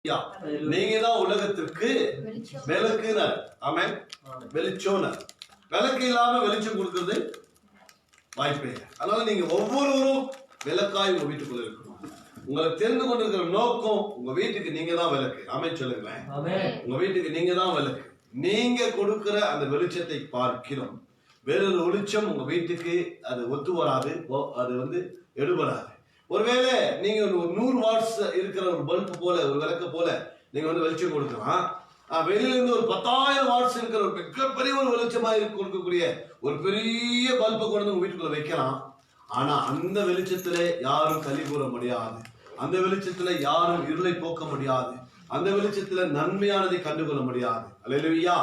நீங்க தான் உலகத்திற்கு விளக்குனர். ஆமென். வெளிச்சோனர். விளக்கு இல்லாம வெளிச்சம் கொடுக்கிறது வாய்ப்பே. அதனால நீங்க ஒவ்வொருவரும் விளக்காய் உங்க வீட்டுக்குள்ள இருக்கணும். உங்களை தெரிந்து கொண்டிருக்கிற நோக்கம் உங்க வீட்டுக்கு நீங்க தான் விளக்கு. ஆமென் சொல்லுங்களேன். உங்க வீட்டுக்கு நீங்க தான் விளக்கு. நீங்க கொடுக்கிற அந்த வெளிச்சத்தை பார்க்கிறோம். வேறொரு வெளிச்சம் உங்க வீட்டுக்கு அது ஒத்து வராது, அது எடுபடாது. ஒருவேளை நீங்க ஒரு 100 வாட்ஸ் இருக்கிற ஒரு பல்பு போல, ஒரு விளக்கு போல நீங்க வெளிச்சம் கொடுக்கலாம். வெளியில இருந்து ஒரு 10,000 வாட்ஸ் இருக்கிற ஒரு மிகப்பெரிய ஒரு வெளிச்சமா கொடுக்கக்கூடிய ஒரு பெரிய பல்பை கொண்டு உங்க வீட்டுக்குள்ள வைக்கலாம். ஆனா அந்த வெளிச்சத்துல யாரும் கலி கூற முடியாது. அந்த வெளிச்சத்துல யாரும் இருளை போக்க முடியாது. அந்த வெளிச்சத்துல நன்மையானதை கண்டுகொள்ள முடியாது. அல்லேலூயா.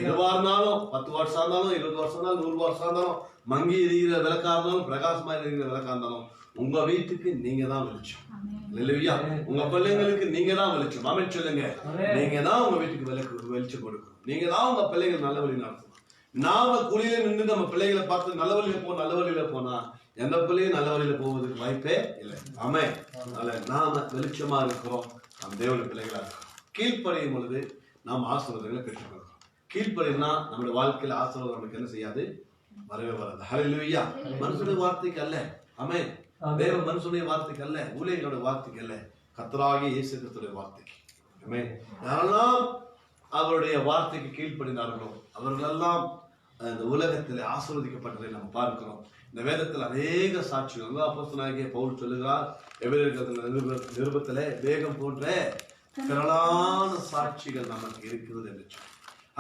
எதுவா இருந்தாலும் 10 வாட்ஸா இருந்தாலும் 20 வாட்ஸா இருந்தாலும் 100 வாட்ஸா இருந்தாலும் மங்கி எரிகிற விளக்கா இருந்தாலும் பிரகாசமா எரிகிற விளக்கா இருந்தாலும் உங்க வீட்டுக்கு நீங்க தான் வெளிச்சம். அல்லேலூயா. உங்க பிள்ளைங்களுக்கு நீங்க தான் வெளிச்சம். ஆமென் சொல்லுங்க. நீங்க தான் உங்க வீட்டுக்கு வெளிச்சம் கொடுக்கணும். நீங்க தான் உங்க பிள்ளைகள் நல்ல வழி நடத்தணும். நாம குழியில நின்று நம்ம பிள்ளைகளை பார்த்து நல்ல வழியில போனா எந்த பிள்ளையும் நல்ல வழியில போவதற்கு வாய்ப்பே இல்லை. ஆமென். அதனால நாம வெளிச்சமா இருக்கிறோம். நாம் தேவனுடைய பிள்ளைகளா இருக்கிறோம். கீழ்ப்படியும் பொழுது நாம் ஆசீர்வாதங்களை பெற்றுக்கொள்கிறோம். கீழ்ப்படினா நம்முடைய வாழ்க்கையில ஆசீர்வாதம் நமக்கு என்ன செய்யாது? வரவே வராது. ஹல்லேலூயா. மனுஷனுடைய வார்த்தைக்கு அல்ல. ஆமென். தேவ மனுஷனுடைய வார்த்தைக்கு அல்ல, ஊழியர்களோட வார்த்தைக்கு அல்ல, கர்த்தராகிய இயேசு கிறிஸ்துவின் வார்த்தைக்கு. ஆமென். யாரெல்லாம் அவருடைய வார்த்தைக்கு கீழ்ப்படினார்களோ அவர்களெல்லாம் இந்த உலகத்தில் ஆசீர்வதிக்கப்பட்டதை நாம் பார்க்கிறோம். இந்த வேதத்தில் அநேக சாட்சிகள் அப்போஸ்தலனாகிய பவுல் சொல்லுகிறார், எபிரேயர் நிருபத்திலே வேகம் போன்ற திரளான சாட்சிகள் நமக்கு இருக்கிறது என்று சொல்லி.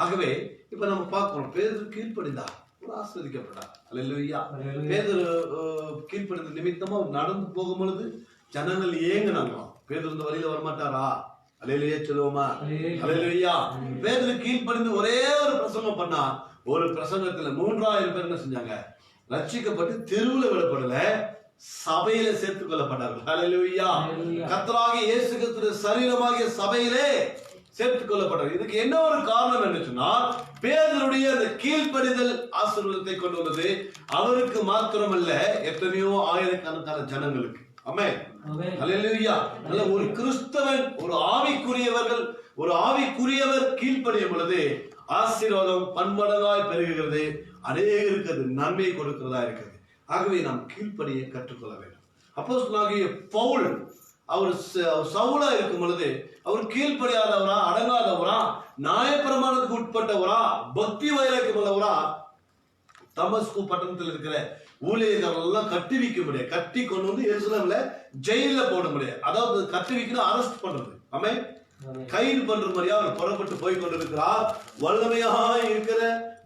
ஆகவே இப்ப நம்ம பார்க்கிறோம், பேதுரு கீழ்ப்படிந்தார், ஆசீர்வதிக்கப்பட்டார். அல்லேலூயா. பேதுரு கீழ்ப்படிந்த நிமித்தமா நடந்து போகும் பொழுது ஜனங்கள் ஏங்குனாங்களாம். பேதுரு இந்த வழியில வரமாட்டாரா? அல்லேலூயா சொல்லுவோமா? அல்லேலூயா. பேதுரு கீழ்ப்படிந்து ஒரே ஒரு பிரசங்கம் பண்ணா, ஒரு பிரசங்கத்துல 3000 பேர் என்ன செஞ்சாங்க? ரட்சிக்கப்பட்டு தெருவுல விடப்படல, சபையில சேர்த்துக் கொள்ளப்பட்டார்கள். அல்லேலூயா. கர்த்தராகிய இயேசு கிறிஸ்துவின் சரீரமாகிய சபையிலே சேர்த்துக் கொள்ளப்பட்டார். இதுக்கு என்ன ஒரு காரணம் என்று சொன்னால், பேதுருடைய அந்த கீழ்ப்படிதல் ஆசீர்வாதத்தை கொண்டு வந்தது அவருக்கு மாத்திரமல்ல, எத்தனையோ ஆயிரக்கணக்கான ஜனங்களுக்கு. ஆமென். அல்லேலூயா. ஒரு கிறிஸ்தவன், ஒரு ஆவிக்குரியவர் கீழ்ப்படியும் பொழுது ஆசீர்வாதம் பன்மடங்காய் பெருகுகிறது. அநேகருக்கு அது நன்மை கொடுக்கிறதா இருக்கிறது. ஆகவே நாம் கீழ்ப்படியை கற்றுக்கொள்ள வேண்டும். அப்போஸ்தலனாகிய பவுல் அவர் சவுலா இருக்கும் பொழுது அவர் கீழ்ப்படியாதவரா, அடங்காதவரா, நியாயப்பிரமாணத்துக்கு உட்பட்டவரா, பக்தி வைராக்கியம் உள்ளவரா, தமஸ்கு பட்டணத்தில் இருக்கிற ஊழியர்கள் எல்லாம் கட்டி வைக்க முடியாது. கட்டி கொண்டு வந்து எருசலேம்ல ஜெயில போட முடியாது. அதாவது கட்டி வைக்கணும், அரெஸ்ட் பண்றது. ஆமென். கைது பண்ற மாதிரியா அவர் புறப்பட்டு போய் கொண்டிருக்கிறார். வல்லமையா இருக்கிற,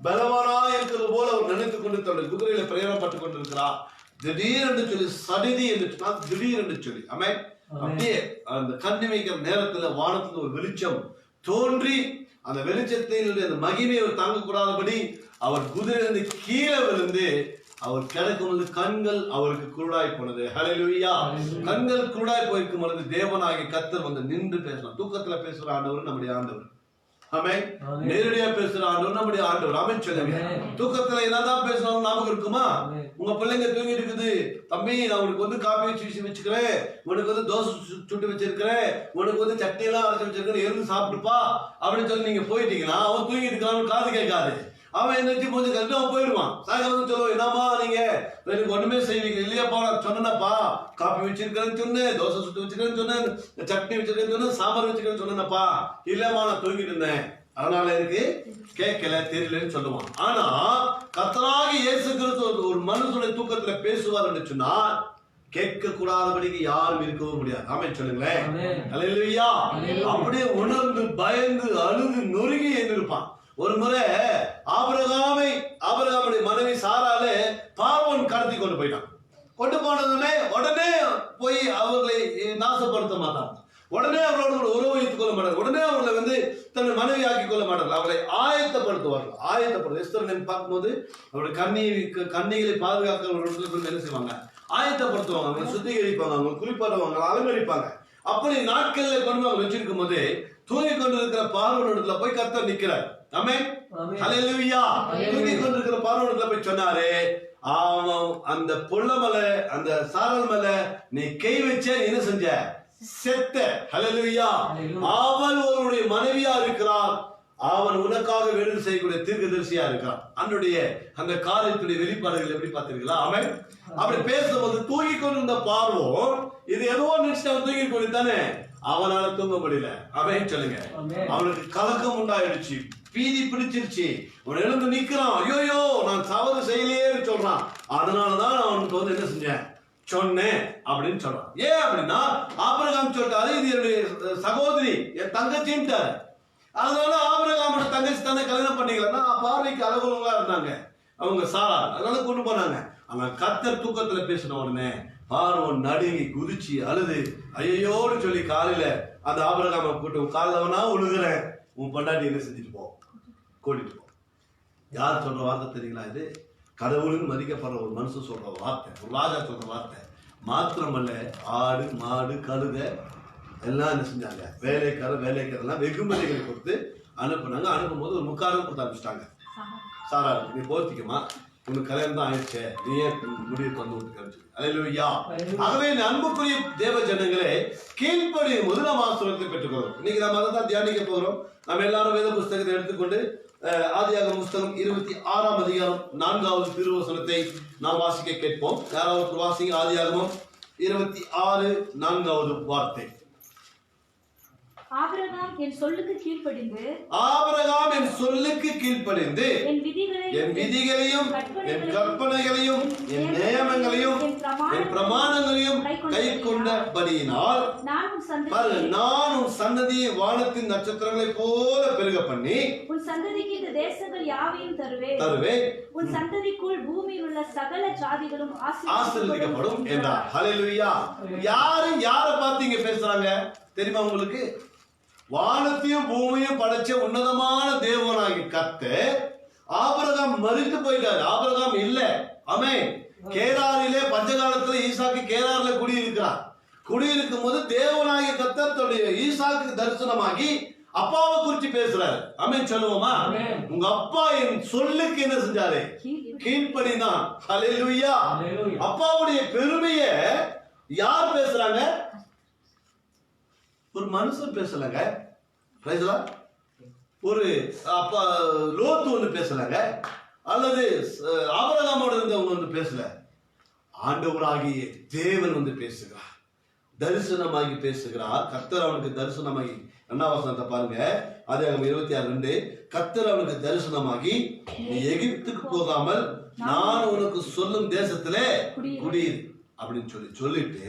பலவானா இருக்கிறது போல அவர் நினைத்துக் கொண்டு தன்னுடைய குதிரையில பிரயாணப்பட்டு கொண்டிருக்கிறார். திடீரென்று சொல்லி சடிதி என்று சொன்னால் திடீரென்று சொல்லி. ஆமென். அப்படியே அந்த கண்ணி வைக்கிற நேரத்துல வானத்துல ஒரு வெளிச்சம் தோன்றி, அந்த வெளிச்சத்தினுடைய அந்த மகிமையை தாங்கக்கூடாதபடி அவர் குதிரையிலிருந்து கீழே விழுந்து அவர் கிடக்கும் பொழுது கண்கள் அவருக்கு குருடாய் போனது. ஹல்லேலூயா. கண்கள் குருடாய் போயிருக்கும் பொழுது தேவனாகிய கர்த்தர் நின்று பேசலாம். தூக்கத்துல பேசுற ஆண்டவர் நம்முடைய ஆண்டவர். ஆமென். நேரடியா பேசுற ஆண்டவர் நம்முடைய ஆண்டவர். ஆமென் சொல்லுங்க. தூக்கத்துல என்னதான் பேசணும் ஞாபகம் இருக்குமா? உங்க பிள்ளைங்க தூங்கி இருக்குது, தம்பி நான் உனக்கு காப்பி வச்சு வச்சுக்கிறேன், உனக்கு தோசை சுட்டு வச்சிருக்கிறேன், உனக்கு சட்னி எல்லாம் அரைச்சு வச்சிருக்கிறேன், இருந்து சாப்பிட்டுப்பா அப்படின்னு சொல்லி நீங்க போயிட்டீங்கன்னா அவன் தூங்கி இருக்கிறான், காது கேட்காது. அவன் எந்திரிச்சு கொஞ்சம் கண்டு அவன் போயிடுவான். சாயங்காலம் சொல்லுவோம், என்னம்மா நீங்க எனக்கு ஒண்ணுமே செய்வீங்க இல்லையாப்பா? நான் சொன்னேன்ப்பா, காப்பி வச்சிருக்கிறேன்னு சொன்னேன், தோசை சுட்டு வச்சிருக்கேன்னு சொன்னேன், சட்னி வச்சிருக்கேன்னு சொன்னேன், சாம்பார் வச்சிருக்கேன்னு சொன்னேன்ப்பா. இல்லம்மா நான் தூங்கிட்டு இருந்தேன், அதனால எனக்கு கேட்கல, தெரியலன்னு சொல்லுவான். ஆனா கர்த்தராகிய இயேசு கிறிஸ்து ஒரு மனுஷனுடைய தூக்கத்துல பேசுவார் என்று சொன்னால் கேட்க கூடாதபடிக்கு யாரும் இருக்கவும் முடியாது. ஆமென் சொல்லுங்களேன். அல்லேலூயா. அப்படியே உணர்ந்து பயந்து அழுது நொறுங்கி இருப்பான். ஒரு முறை ஆபிரகாமுடைய மனைவி சாராலே பார்வோன் கடத்தி கொண்டு போயிட்டான். கொண்டு போனதுமே உடனே போய் அவர்களை நாசப்படுத்த மாட்டாங்க. உடனே அவர்களோட உறவு வைத்துக் கொள்ள மாட்டார்கள். உடனே அவர்களை தன்னை மனைவி ஆக்கிக் கொள்ள மாட்டார்கள். அவர்களை ஆயத்தப்படுத்துவார்கள். எஸ்தர் பார்க்கும்போது அவருடைய கன்னிகளை பாதுகாக்கிறவர்கள் என்ன செய்வாங்க? ஆயத்தப்படுத்துவாங்க, அவங்களை சுத்திகரிப்பாங்க, அவங்க குளிப்பாடுவாங்க, அலங்கரிப்பாங்க. அப்படி நாட்கள்ல கொண்டு அவங்க வச்சிருக்கும் போது தூங்கி கொண்டிருக்கிற பார்வோனிடத்துல போய் கர்த்தர் நிற்கிறார். ஆமென். ஹல்லேலூயா. தூங்கி கொண்டிருக்கிற பார்வோனிடத்துல போய் சொன்னாரு, அவன் அந்த புள்ள மேல, அந்த சாரல் மேல நீ கை வச்ச, என்ன செஞ்ச? செத்த. ஹல்லேலூயா. அவள் ஒருவருடைய மனைவியா இருக்கிறார். அவன் உனக்காக வேணும் செய்யக்கூடிய தீர்க்கதரிசியா இருக்கிறான். அவனுடைய அந்த காரியத்துடைய வெளிப்பாடுகள் எப்படி பார்த்தீர்களா? அவன் அப்படி பேசும்போது தூங்கி கொண்டிருந்த பார்வோன் இது ஏதோ நினைச்சு அவன் தூங்கி கொண்டுதானே, அவனால தூங்க முடியல. அவன் சொல்லுங்க, அவனுக்கு கலக்கம் உண்டாயிடுச்சு, பீதி பிடிச்சிருச்சு. அவன் எழுந்து நிக்கிறான், ஐயோயோ நான் தவறு செய்யலையே சொல்றான். அதனாலதான் அவனுக்கு வந்து என்ன செஞ்சேன் சொன்னேன் அப்படின்னு சொல்றான். ஏன் அப்படின்னா ஆபிரகாம் சொல்லிட்டாரு இது என்னுடைய சகோதரி, என் தங்கச்சின்ட்டாரு. அதனால ஆபிரகாமோட தங்கச்சி தானே கல்யாணம் பண்ணிக்கலன்னா பார்வைக்கு அழகுலா இருந்தாங்க அவங்க சாரா, அதனால கொண்டு போனாங்க. ஆனா கர்த்தர் தூக்கத்துல பேசின உடனே பார்வோன் நடுங்கி குதிச்சு அழுது ஐயோன்னு சொல்லி காலையில அந்த ஆபிரகாமை கூட்டு காலவனா உழுகுறேன், உன் பொண்டாட்டி என்ன செஞ்சுட்டு போ, கூட்டிட்டு போ. யார் சொல்ற வார்த்தை தெரியுங்களா? இது கடவுளுன்னு மதிக்கப்படுற ஒரு மனுஷன் சொல்ற வார்த்தை, ஒரு ராஜா சொல்ற வார்த்தை. மாத்திரமல்ல ஆடு மாடு கழுத எல்லாம் என்ன செஞ்சாங்க, வேலைக்காரெல்லாம் வெகுமதிகள் கொடுத்து அனுப்புனாங்க. அனுப்பும்போது ஒரு முக்காரம் கொடுத்து அனுப்பிச்சிட்டாங்க. சாரா நீ போர்த்திக்கமா, உனக்கு கல்யாணம் தான் ஆயிடுச்சு, நீ ஏன் முடிவுக்கு வந்து விட்டு. அல்லேலூயா. ஆகவே அன்புக்குரிய தேவ ஜனங்களே, கீழ்ப்படியும் போது நாம் ஆசீர்வாதத்தை பெற்றுக்கொள்கிறோம். இன்னைக்கு நம்ம அதை தான் தியானிக்க போகிறோம். நம்ம எல்லாரும் வேத புஸ்தகத்தை எடுத்துக்கொண்டு ஆதியாகமம் புஸ்தகம் 26ஆம் அதிகாரம் 4வது திருவசனத்தை நாம் வாசிக்க கேட்போம். யாராவது வாசிங்க. ஆதியாகமம் 26 4வது வார்த்தை. ஆபிரகாம் என் சொல்லுக்கு கீழ்ப்படிந்து என் விதிகளையும் என் கற்பனைகளையும் என் நியமங்களையும் என் பிரமாணங்களையும் கை கொண்டபடியினால் நான் உன் சந்ததியை வானத்தின் நட்சத்திரங்களை போல பெருக பண்ணி உன் சந்ததிக்கு இந்த தேசங்கள் யாவையும் தருவேன். உன் சந்ததிக்குள் பூமியில் உள்ள சகல ஜாதிகளும் ஆசீர்வதிக்கப்படும் என்றார். ஹல்லேலூயா. யாரை பார்த்து இங்க பேசுறாங்க தெரியுமா உங்களுக்கு? வானத்தையும் பூமியும் படைச்ச உன்னதமான தேவனாகி கர்த்தர் ஆபிரகாம் மரித்து போயிட்டார். ஆபிரகாம் இல்ல. ஆமென். கேராரிலே பஞ்சகாலத்துல ஈசாக்கு கேரார்ல குடியிருக்கிறார். குடியிருக்கும் போது தேவனாகிய கர்த்தர் தன்னுடைய ஈசாக்கு தரிசனமாகி அப்பாவை குறித்து பேசுறாரு. ஆமென் சொல்லுவோமா? உங்க அப்பா என் சொல்லுக்கு என்ன செஞ்சாரு? கீழ்ப்படினான். ஹல்லேலூயா. அப்பாவுடைய பெருமையை யார் பேசுறாங்க? ஒரு மனுஷன் பேசலங்க. ஒரு அப்பா லோத்து ஒன்று பேசலங்க, அல்லது ஆபிரகாமோட இருந்தவங்க வந்து பேசல. ஆண்டவராகிய தேவன் வந்து பேசுகிறார், தரிசனமாகி பேசுகிறார். கர்த்தர் அவனுக்கு தரிசனமாகி, 2வது வசனத்தை பாருங்க, ஆதியாகமம் 26:2. கர்த்தர் அவனுக்கு தரிசனமாகி நீ எகிப்துக்கு போகாமல் நான் உனக்கு சொல்லும் தேசத்திலே குடியிரு அப்படின்னு சொல்லிட்டு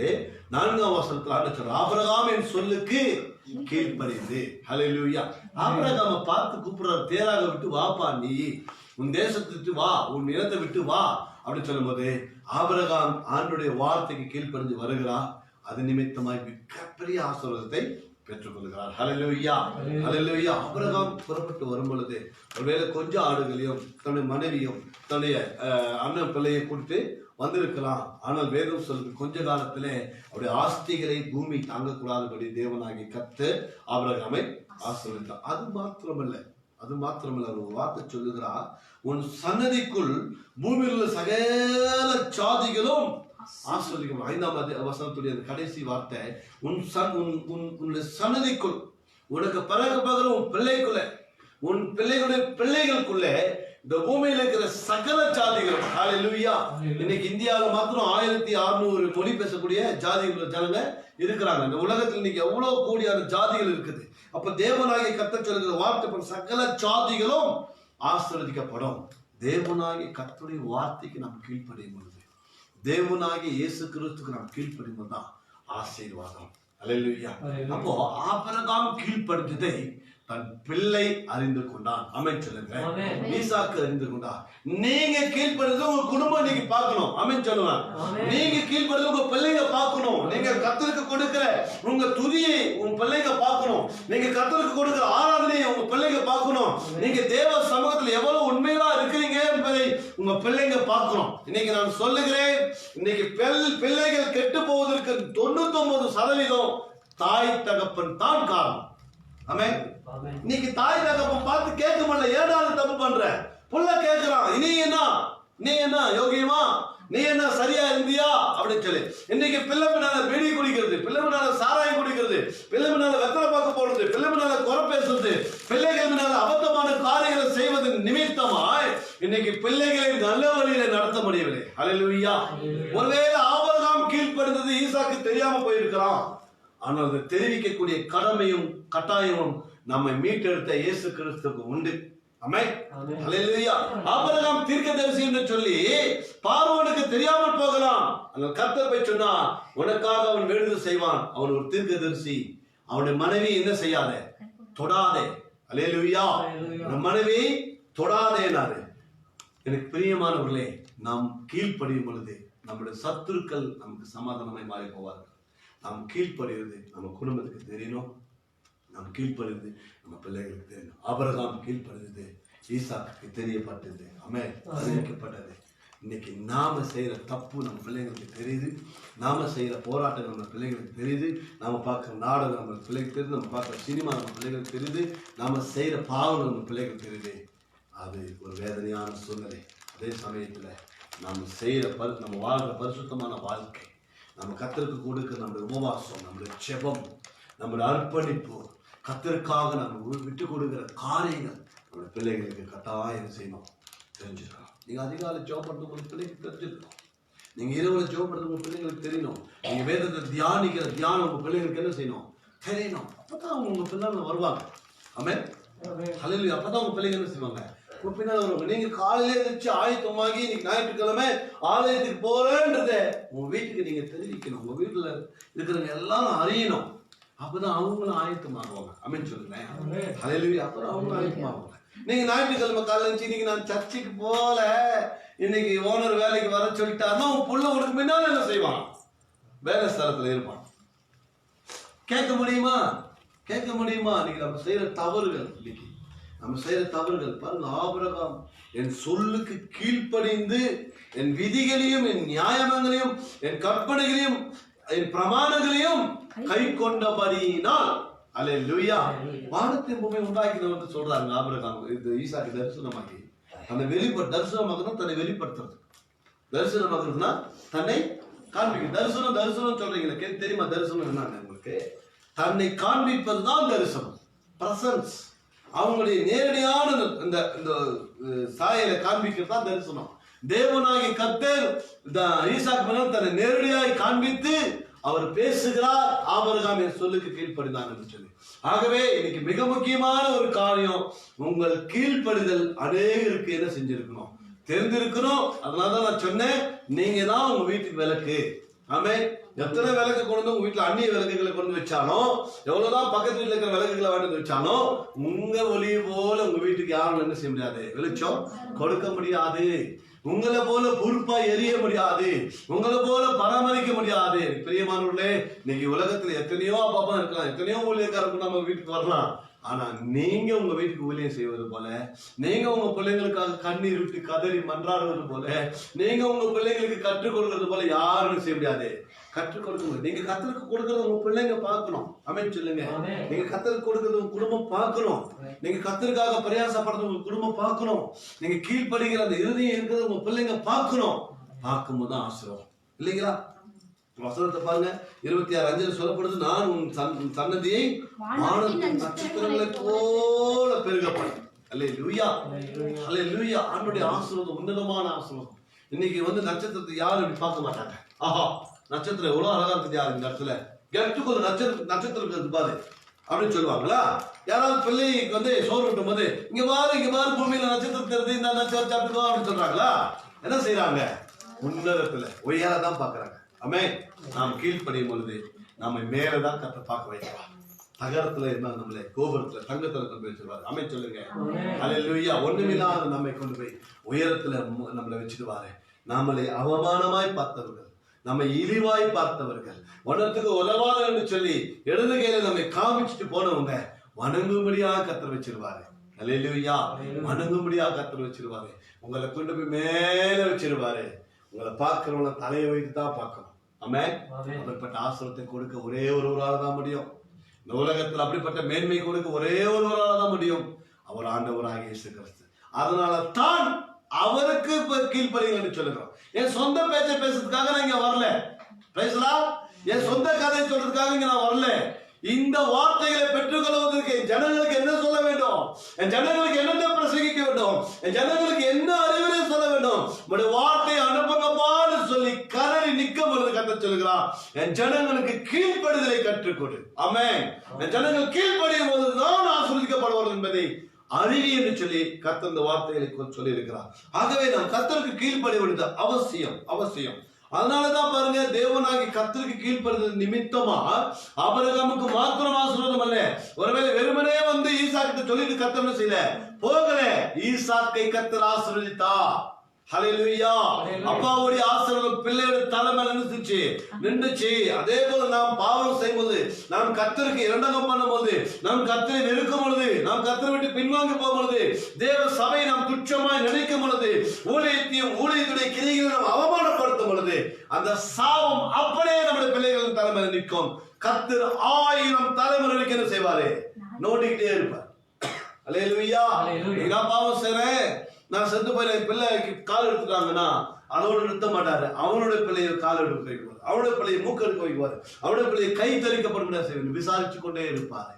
4ஆம் வசனத்துல ஆண்டவர் ஆபிரகாம் என் சொல்லுக்கு கீழ்ப்படிந்து. ஹல்லேலூயா. ஆபிரகாமை பார்த்து கூப்பிடுற, தேராக விட்டு வாப்பா, நீ உன் தேசத்தை விட்டு வா, உன் நிலத்தை விட்டு வா அப்படின்னு சொல்லும் போது ஆபிரகாம் ஆண்டுடைய வார்த்தைக்கு கீழ்ப்படிஞ்சு வருகிறார். அது நிமித்தமாய் மிகப்பெரிய ஆசீர்வாதத்தை பெற்றுக்கொள்கிறார். ஹல்லேலூயா. ஹல்லேலூயா. ஆபிரகாம் புறப்பட்டு வரும் பொழுது ஒருவேளை கொஞ்சம் ஆடுகளையும் தன்னுடைய மனைவியும் தன்னுடைய அண்ணன் பிள்ளையை கொடுத்து வந்திருக்கலாம். ஆனால் வேதம் சொல்லுது கொஞ்ச காலத்திலே அவருடைய ஆஸ்திகளை பூமி தாங்கக்கூடாதபடி தேவனாகி கர்த்தர் ஆபிரகாமை ஆசீர்வதித்தார். அது மாத்திரமல்ல ஒரு வார்த்தை சொல்லுகிறார், உன் சன்னதிக்குள் பூமியில் உள்ள சகல ஜாதிகளும் ஆசீர்வதிக்கப்படும். 5ஆம் வசனத்துடைய கடைசி வார்த்தை, உன்னுடைய சன்னதிக்குள், உனக்கு பிறகு உன் பிள்ளைக்குள்ள, உன் பிள்ளைகளுடைய பிள்ளைகளுக்குள்ளே இந்த பூமியில இருக்கிற சகல ஜாதிகளும். ஹல்லேலூயா. இன்னைக்கு இந்தியாவில் மாத்திரம் 1600 மொழி பேசக்கூடிய ஜாதிகள் ஜனங்க இருக்கிறாங்க. இந்த உலகத்தில் இன்னைக்கு எவ்வளவு கோடியான ஜாதிகள் இருக்குது. அப்ப தேவனாகிய கர்த்தர் சொல்லுகிற வார்த்தை, சகல ஜாதிகளும் ஆசீர்வதிக்கப்படும். தேவனாகிய கர்த்தருடைய வார்த்தைக்கு நாம் கீழ்ப்படியும் பொழுது, தேவனாகிய இயேசு கிறிஸ்துக்கு நாம் கீழ்ப்படியும் போது தான் ஆசீர்வாதம். ஹல்லேலூயா. அப்போ ஆபிரகாம் கீழ்ப்படிந்ததை தன் பிள்ளை அறிந்து கொண்டான். ஆமென் சொல்லுங்க. ஈசாக்கு அறிந்து கொண்டான். நீங்க கீழ்ப்படிறது உங்க குடும்பம் இன்னைக்கு பார்க்கணும். ஆமென் சொல்லுங்க. நீங்க கீழ்ப்படிறது உங்க பிள்ளைங்க பார்க்கணும். நீங்க கர்த்தருக்கு கொடுக்கிற உங்க துதியை உங்க பிள்ளைங்க பார்க்கணும். நீங்க கர்த்தருக்கு கொடுக்கிற ஆராதனையை உங்க பிள்ளைங்க பார்க்கணும். நீங்க தேவ சமூகத்தில் எவ்வளவு உண்மையா இருக்கிறீங்க என்பதை உங்க பிள்ளைங்க பார்க்கணும். இன்னைக்கு நான் சொல்லுகிறேன், இன்னைக்கு பிள்ளைகள் கெட்டு போவதற்கு 99% தாய் தகப்பன் தான் காரணம். ஆமென். இன்னைக்கு தாய் தகப்பன் பார்த்து கேட்க முடியல, ஏதாவது தப்பு பண்ற புள்ள கேட்கிறான், நீ என்ன யோகியமா, நீ என்ன சரியா இருந்தியா அப்படின்னு சொல்லி. இன்னைக்கு பிள்ளை பின்னால பீடி குடிக்கிறது, பிள்ளை பின்னால சாராயம் குடிக்கிறது, பிள்ளை பின்னால வெத்தலை பார்க்க போடுறது, பிள்ளை பின்னால குறை பேசுறது, பிள்ளைகள் பின்னால அபத்தமான காரியங்களை செய்வது நிமித்தமாய் இன்னைக்கு பிள்ளைகளை நல்ல வழியில நடத்த முடியவில்லை. ஹல்லேலூயா. ஒருவேளை ஆபிரகாம் கீழ்ப்படிந்தது ஈசாக்கு தெரியாம போயிருக்கிறான். ஆனால் அதை தெரிவிக்கக்கூடிய கடமையும் கட்டாயமும் நம்மை மீட்டெடுத்த இயேசு கிறிஸ்துவுக்கு உண்டு. ஆமென். ஹல்லேலூயா. ஆபிரகாம் தீர்க்கதரிசி என்று சொல்லி பார்வோனுக்கு தெரியாமல் போகலாம். ஆனால் கர்த்தர் போய் சொன்னா, உனக்காக அவன் வேண்டுதல் செய்வான். அவன் ஒரு தீர்க்கதரிசி. அவனுடைய மனைவி என்ன செய்யாதே, தொடாதே. ஹல்லேலூயா. மனைவி தொடாதேனாரு. எனக்கு பிரியமானவர்களே, நாம் கீழ்ப்படியும் பொழுது நம்முடைய சத்துருக்கள் நமக்கு சமாதானமாய் மாறி போவார்கள். நாம் கீழ்ப்படுகிறது நம்ம குடும்பத்துக்கு தெரியணும், நாம் கீழ்ப்படுகிறது நம்ம பிள்ளைகளுக்கு தெரியணும். ஆபிரகாம் கீழ்ப்படுகிறது ஈசாக்கு தெரியப்பட்டது. ஆமென். அறிவிக்கப்பட்டது. இன்னைக்கு நாம செய்யற தப்பு நம்ம பிள்ளைங்களுக்கு தெரியுது, நாம செய்யற போராட்டம் நம்ம பிள்ளைங்களுக்கு தெரியுது, நாம பார்க்குற நாடகம் நம்ம பிள்ளைகளுக்கு தெரியுது, நம்ம பார்க்குற சினிமா நம்ம பிள்ளைகளுக்கு தெரியுது, நாம செய்யற பாவம் நம்ம பிள்ளைகளுக்கு தெரியுது. அது ஒரு வேதனையான சூழ்நிலை. அதே சமயத்துல நம்ம செய்யற நம்ம வாழ்ற பரிசுத்தமான வாழ்க்கை, நம்ம கர்த்தருக்கு கொடுக்க நம்முடைய உபவாசம், நம்முடைய ஜெபம், நம்முடைய அர்ப்பணிப்பு, கர்த்தருக்காக நம்ம விட்டு கொடுக்கிற காரியங்கள் நம்முடைய பிள்ளைகளுக்கு கட்டாயம் செய்யணும், தெரிஞ்சிருக்கணும். நீங்க அதிகாலை ஜெபம் பண்றது உங்க பிள்ளைக்கு தெரிஞ்சிருக்கணும். நீங்க இரவுல ஜெபம் பண்றது உங்க பிள்ளைங்களுக்கு தெரியணும். நீங்க வேதத்தை தியானிக்கிற தியானம் உங்க பிள்ளைங்களுக்கு என்ன செய்யணும், தெரியணும். அப்பதான் உங்க பிள்ளைங்க வருவாங்க. ஆமென். ஹல்லேலூயா. அப்பதான் உங்க பிள்ளைங்க என்ன செய்வாங்க, உங்க பின்னால வருவாங்க. நீங்க காலையிலே எழுந்திரிச்சு ஆயத்தமாகி இன்னைக்கு ஞாயிற்றுக்கிழமை ஆலயத்துக்கு போறேன்றத உங்க வீட்டுக்கு நீங்க தெரிவிக்கணும். உங்க வீட்டுல இருக்கிறவங்க எல்லாரும் அறியணும். அப்பதான் அவங்களும் ஆயத்தமாகுவாங்க. ஆமென் சொல்லுங்க. ஹல்லேலூயா. அப்பதான் அவங்களும் ஆயத்தமாகுவாங்க. நீங்க ஞாயிற்றுக்கிழமை காலையில இன்னைக்கு நான் சர்ச்சுக்கு போல, இன்னைக்கு ஓனர் வேலைக்கு வர சொல்லிட்டாருன்னா உன் புள்ள உனக்கு முன்னால என்ன செய்வான், வேலை ஸ்தலத்துல இருப்பான். கேட்க முடியுமா, கேட்க முடியுமா? இன்னைக்கு நம்ம செய்யற தவறுகள், இன்னைக்கு நம்ம செய்யற தவறுகள் பாருங்க. ஆபிரகாம் என் சொல்லுக்கு கீழ்ப்படிந்து என் விதிகளையும் என் நியாயங்களையும் என் கற்பனைகளையும் என் பிரமாணங்களையும் கை கொண்டபடியினால், அல்லேலூயா, வானத்தின் பூமி உண்டாக்கினவர் சொல்றாங்க ஆபிரகாம். இது ஈசாக்கு தரிசனமாக்கி அந்த தரிசனமாக தன்னை வெளிப்படுத்துறது. தரிசனமாக்குறதுன்னா தன்னை காண்பிக்க. தரிசனம் தரிசனம் சொல்றீங்களே, தெரியுமா தரிசனம் என்னன்னு உங்களுக்கு? தன்னை காண்பிப்பதுதான் தரிசனம், பிரசன்ஸ். அவங்களுடைய நேரடியான இந்த சாயலை காண்பிக்கிறது தான் தரிசனம். தேவனாகிய கர்த்தர் ஈசாக்கு தன்னை நேரடியாக காண்பித்து அவர் பேசுகிறார். ஆபிரகாம் என் சொல்லுக்கு கீழ்ப்படிந்தான் என்று சொல்லி. ஆகவே இன்னைக்கு மிக முக்கியமான ஒரு காரியம், உங்கள் கீழ்ப்படிதல் அநேகருக்கு என்ன செஞ்சிருக்கணும், தெரிந்திருக்கணும். அதனாலதான் நான் சொன்னேன், நீங்க தான் உங்க வீட்டுக்கு விளக்கு. ஆமே. எத்தனை விளக்கு கொண்டு வந்து உங்க வீட்டுல அந்நிய விளக்குகளை கொண்டு வச்சாலும், எவ்வளவுதான் பக்கத்து வீட்டுல இருக்கிற விளக்குகளை வாங்கி வச்சாலும், உங்க ஒளியை போல உங்க வீட்டுக்கு யாரும் என்ன செய்ய முடியாது, வெளிச்சம் கொடுக்க முடியாது. உங்களை போல பொறுப்பா எரிய முடியாது, உங்களை போல பராமரிக்க முடியாது. பிரியமானவர்களே, இன்னைக்கு உலகத்துல எத்தனையோ பாப்பா இருக்கலாம், எத்தனையோ ஊழியக்காரங்க நம்ம வீட்டுக்கு வரலாம். ஆனா நீங்க உங்க வீட்டுக்கு ஊழியம் செய்வது போல, நீங்க உங்க பிள்ளைங்களுக்காக கண்ணீர் விட்டு கதறி மன்றாடுவது போல, நீங்க உங்க பிள்ளைங்களுக்கு கற்றுக் கொடுக்கறது போல யாரும் செய்ய முடியாது. கற்றுக் கொடுக்க, நீங்க கத்தருக்கு கொடுக்கறது உங்க பிள்ளைங்க பார்க்கணும். ஆமென் சொல்லுங்க. நீங்க கத்தருக்கு கொடுக்கறது உங்க குடும்பம் பார்க்கணும். நீங்க கத்தருக்காக பிரயாசப்படுறது உங்க குடும்பம் பார்க்கணும். நீங்க கீழ்ப்படுகிற அந்த இறுதியம் இருக்கிறது உங்க பிள்ளைங்க பார்க்கணும். பார்க்கும்போது தான் ஆசீர்வாதம், இல்லைங்களா? வசனத்தை பாருங்க, 26:5 சொல்லப்படுது, நான் உன் சன்னதியை வானத்தின் நட்சத்திரங்களை போல பெருகப்படும். அல்லேலூயா, அல்லேலூயா. ஆண்டவருடைய ஆசீர்வாதம் உன்னதமான ஆசீர்வாதம். இன்னைக்கு நட்சத்திரத்தை யாரும் இப்படி பார்க்க மாட்டாங்க. ஆஹா, நட்சத்திரம் எவ்வளவு அழகா இருக்குது, யாரு இந்த இடத்துல கெட்டுக்கு ஒரு நட்சத்திரம் பாரு அப்படின்னு சொல்லுவாங்களா? யாராவது பிள்ளைக்கு சோறு விட்டும் போது இங்க பாரு பூமியில நட்சத்திரம் தெரியுது, இந்த நட்சத்திரம் சாப்பிட்டுக்கோ அப்படின்னு சொல்றாங்களா? என்ன செய்யறாங்க? உன்னதத்துல உயரதான் பாக்குறாங்க. ஆமென். நாம் கீழ்ப்படியும் பொழுது நம்மை மேலதான் கத்த பார்க்க வைக்கலாம். தகரத்துல இருந்தா நம்மளை கோபுரத்துல தங்கத்துல கொண்டு போய் வச்சிருவாரு. ஆமென் சொல்லுங்க. அல்லேலூயா. ஒண்ணுமில்லாத நம்மை கொண்டு போய் உயரத்துல நம்மளை வச்சிருவாரு. நம்மளை அவமானமாய் பார்த்தவர்கள், நம்மை இழிவாய் பார்த்தவர்கள், ஒன்னத்துக்கு உதவாத என்று சொல்லி இடது கையில நம்மை காமிச்சிட்டு போனவங்க வணங்கும்படியாக கத்தர் வச்சிருவாரு. அல்லேலூயா. வணங்கும்படியாக கத்தர் வச்சிருவாரு. உங்களை கொண்டு போய் மேல வச்சிருவாரு. உங்களை பார்க்கிறவங்கள தலையை வைத்து தான் பார்க்கணும். ஆமென். அப்படிப்பட்ட ஆசீர்வாதத்தை கொடுக்க ஒரே ஒருவரால் தான் முடியும். இந்த உலகத்தில் அப்படிப்பட்ட மேன்மை கொடுக்க ஒரே ஒருவரால் தான் முடியும், அவர் ஆண்டவராகிய இயேசு கிறிஸ்து. அதனால தான் அவருக்கு கீழ்ப்படியுங்கள் என்று சொல்லுகிறோம். என் சொந்த பேச்சை பேசுறதுக்காக நான் இங்க வரல. Praise the Lord. என் சொந்த கதையை சொல்றதுக்காக இங்க நான் வரல. இந்த வார்த்தைகளை பெற்றுக்கொள்வதற்கு என் ஜனங்களுக்கு என்ன சொல்ல வேண்டும், என் ஜனங்களுக்கு என்னென்ன பிரசங்கிக்க வேண்டும், என் ஜனங்களுக்கு என்ன அறிவுரை சொல்ல வேண்டும், உங்களுடைய வார்த்தையை அனுப்புங்கப்பான்னு சொல்லி கரடி நிற்க பொழுது கர்த்தர் சொல்கிறார், என் ஜனங்களுக்கு கீழ்ப்படிதலை கற்றுக்கொடு. ஆமென். என் ஜனங்கள் கீழ்ப்படியும் போது நான் ஆசீர்வதிக்கப்படுவார்கள் என்பதை அறிவி என்று சொல்லி கர்த்தர் இந்த வார்த்தைகளை சொல்லி இருக்கிறார். ஆகவே நாம் கர்த்தருக்கு கீழ்ப்படிய வேண்டியது அவசியம், அவசியம். அதனாலதான் பாருங்க, தேவனாகி கர்த்தருக்கு கீழ்ப்படுறது நிமித்தமா ஆபிரகாமுக்கு மாத்திரம் ஆசீர்வாதம் அல்ல, ஒருவேளை வெறுமனே வந்து ஈசாக்கிட்ட சொல்லிட்டு கர்த்தர் என்ன செய்யல, போகல, ஈசாக்கை கர்த்தர் ஆசீர்வதித்தார். ஹல்லேலூயா. அப்பாவுடைய ஆசீர்வாதம் பிள்ளையோட தலைமையில நின்றுச்சு. அதே போல நாம் பாவம் செய்யும்போது, நாம் கர்த்தருக்கு இரண்டகம் பண்ணும்போது, நாம் கர்த்தரை வெறுக்கும் பொழுது, நாம் கர்த்தரை விட்டு பின்வாங்கி போகும்பொழுது, தேவ சபையை நாம் துச்சமாய் நினைக்கும் பொழுது, ஊழியத்தையும் ஊழியத்துடைய கிரிகளை நாம் அவமானப்படுத்தும் பொழுது, அந்த சாபம் அப்படியே நம்முடைய பிள்ளைகளின் தலைமையில நிற்கும். கர்த்தர் 1000 தலைமுறைக்கு என்ன செய்வாரு, நோண்டிக்கிட்டே இருப்பார். ஹல்லேலூயா. நான் பாவம் செய்றேன், நான் செத்து போய் பிள்ளைக்கு கால் எடுத்துட்டாங்கன்னா அதோட நிறுத்த மாட்டாரு. அவனுடைய பிள்ளையை கால் எடுக்க வைக்குவார், அவனுடைய பிள்ளையை மூக்கு எடுக்க வைக்குவார், அவனுடைய பிள்ளையை கை தரிக்கப்படும் விசாரிச்சு கொண்டே இருப்பாரு,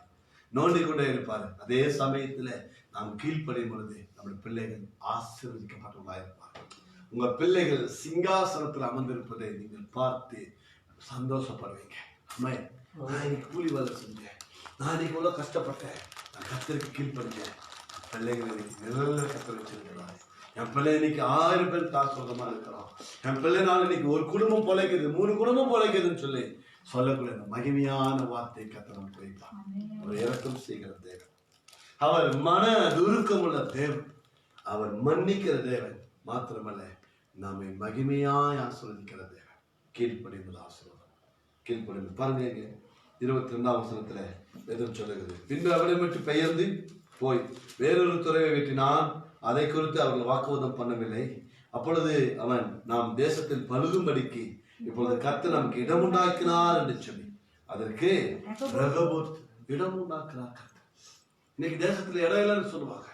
நோண்டி கொண்டே இருப்பாரு. அதே சமயத்துல நாம் கீழ்ப்படியும் பொழுது நம்முடைய பிள்ளைகள் ஆசீர்வதிக்கப்பட்டவர்களாக இருப்பார்கள். உங்க பிள்ளைகள் சிங்காசனத்தில் அமர்ந்திருப்பதை நீங்கள் பார்த்து சந்தோஷப்படுவீங்க. நான் இன்னைக்கு கூலி வேலை செஞ்சேன், நான் இன்னைக்கு எவ்வளவு கஷ்டப்பட்டேன், நான் கர்த்தருக்கு கீழ்ப்படிஞ்சேன், பிள்ளைகளை நல்ல கர்த்தர் வச்சிருக்கிறார். என் பிள்ளை இன்னைக்கு 1000 பேர் ஆசீர்வாதமா இருக்கிறோம், என் பிள்ளைனால இன்னைக்கு ஒரு குடும்பம் பொழைக்குது, 3 குடும்பம் பொழைக்குதுன்னு சொல்லி சொல்லக்கூடிய மகிமையான வார்த்தை கர்த்தர் நமக்கு வைப்பார். அவர் இரக்கம் செய்கிற தேவன், அவர் மன துருக்கம் உள்ள தேவன், அவர் மன்னிக்கிற தேவன் மாத்திரமல்ல, நம்மை மகிமையாய் ஆசீர்வதிக்கிற தேவன். கீழ்ப்படிவது ஆசீர்வாதம், கீழ்ப்படிவது. பாருங்க 22ஆம் வசனத்துல எதுவும் சொல்லுகிறது, பின்பு அவரை விட்டு பெயர்ந்து போய் வேறொரு துறையை வெட்டினான், அதை குறித்து அவர்கள் வாக்குவாதம் பண்ணவில்லை. அப்பொழுது அவன், நாம் தேசத்தில் பழுகும்படிக்கு இப்பொழுது கர்த்தர் நமக்கு இடம் உண்டாக்கினார் என்று சொல்லி, அதற்கு இடம் உண்டாக்குறார் கர்த்தர். இன்னைக்கு தேசத்துல இடம் இல்லைன்னு சொல்லுவாங்க,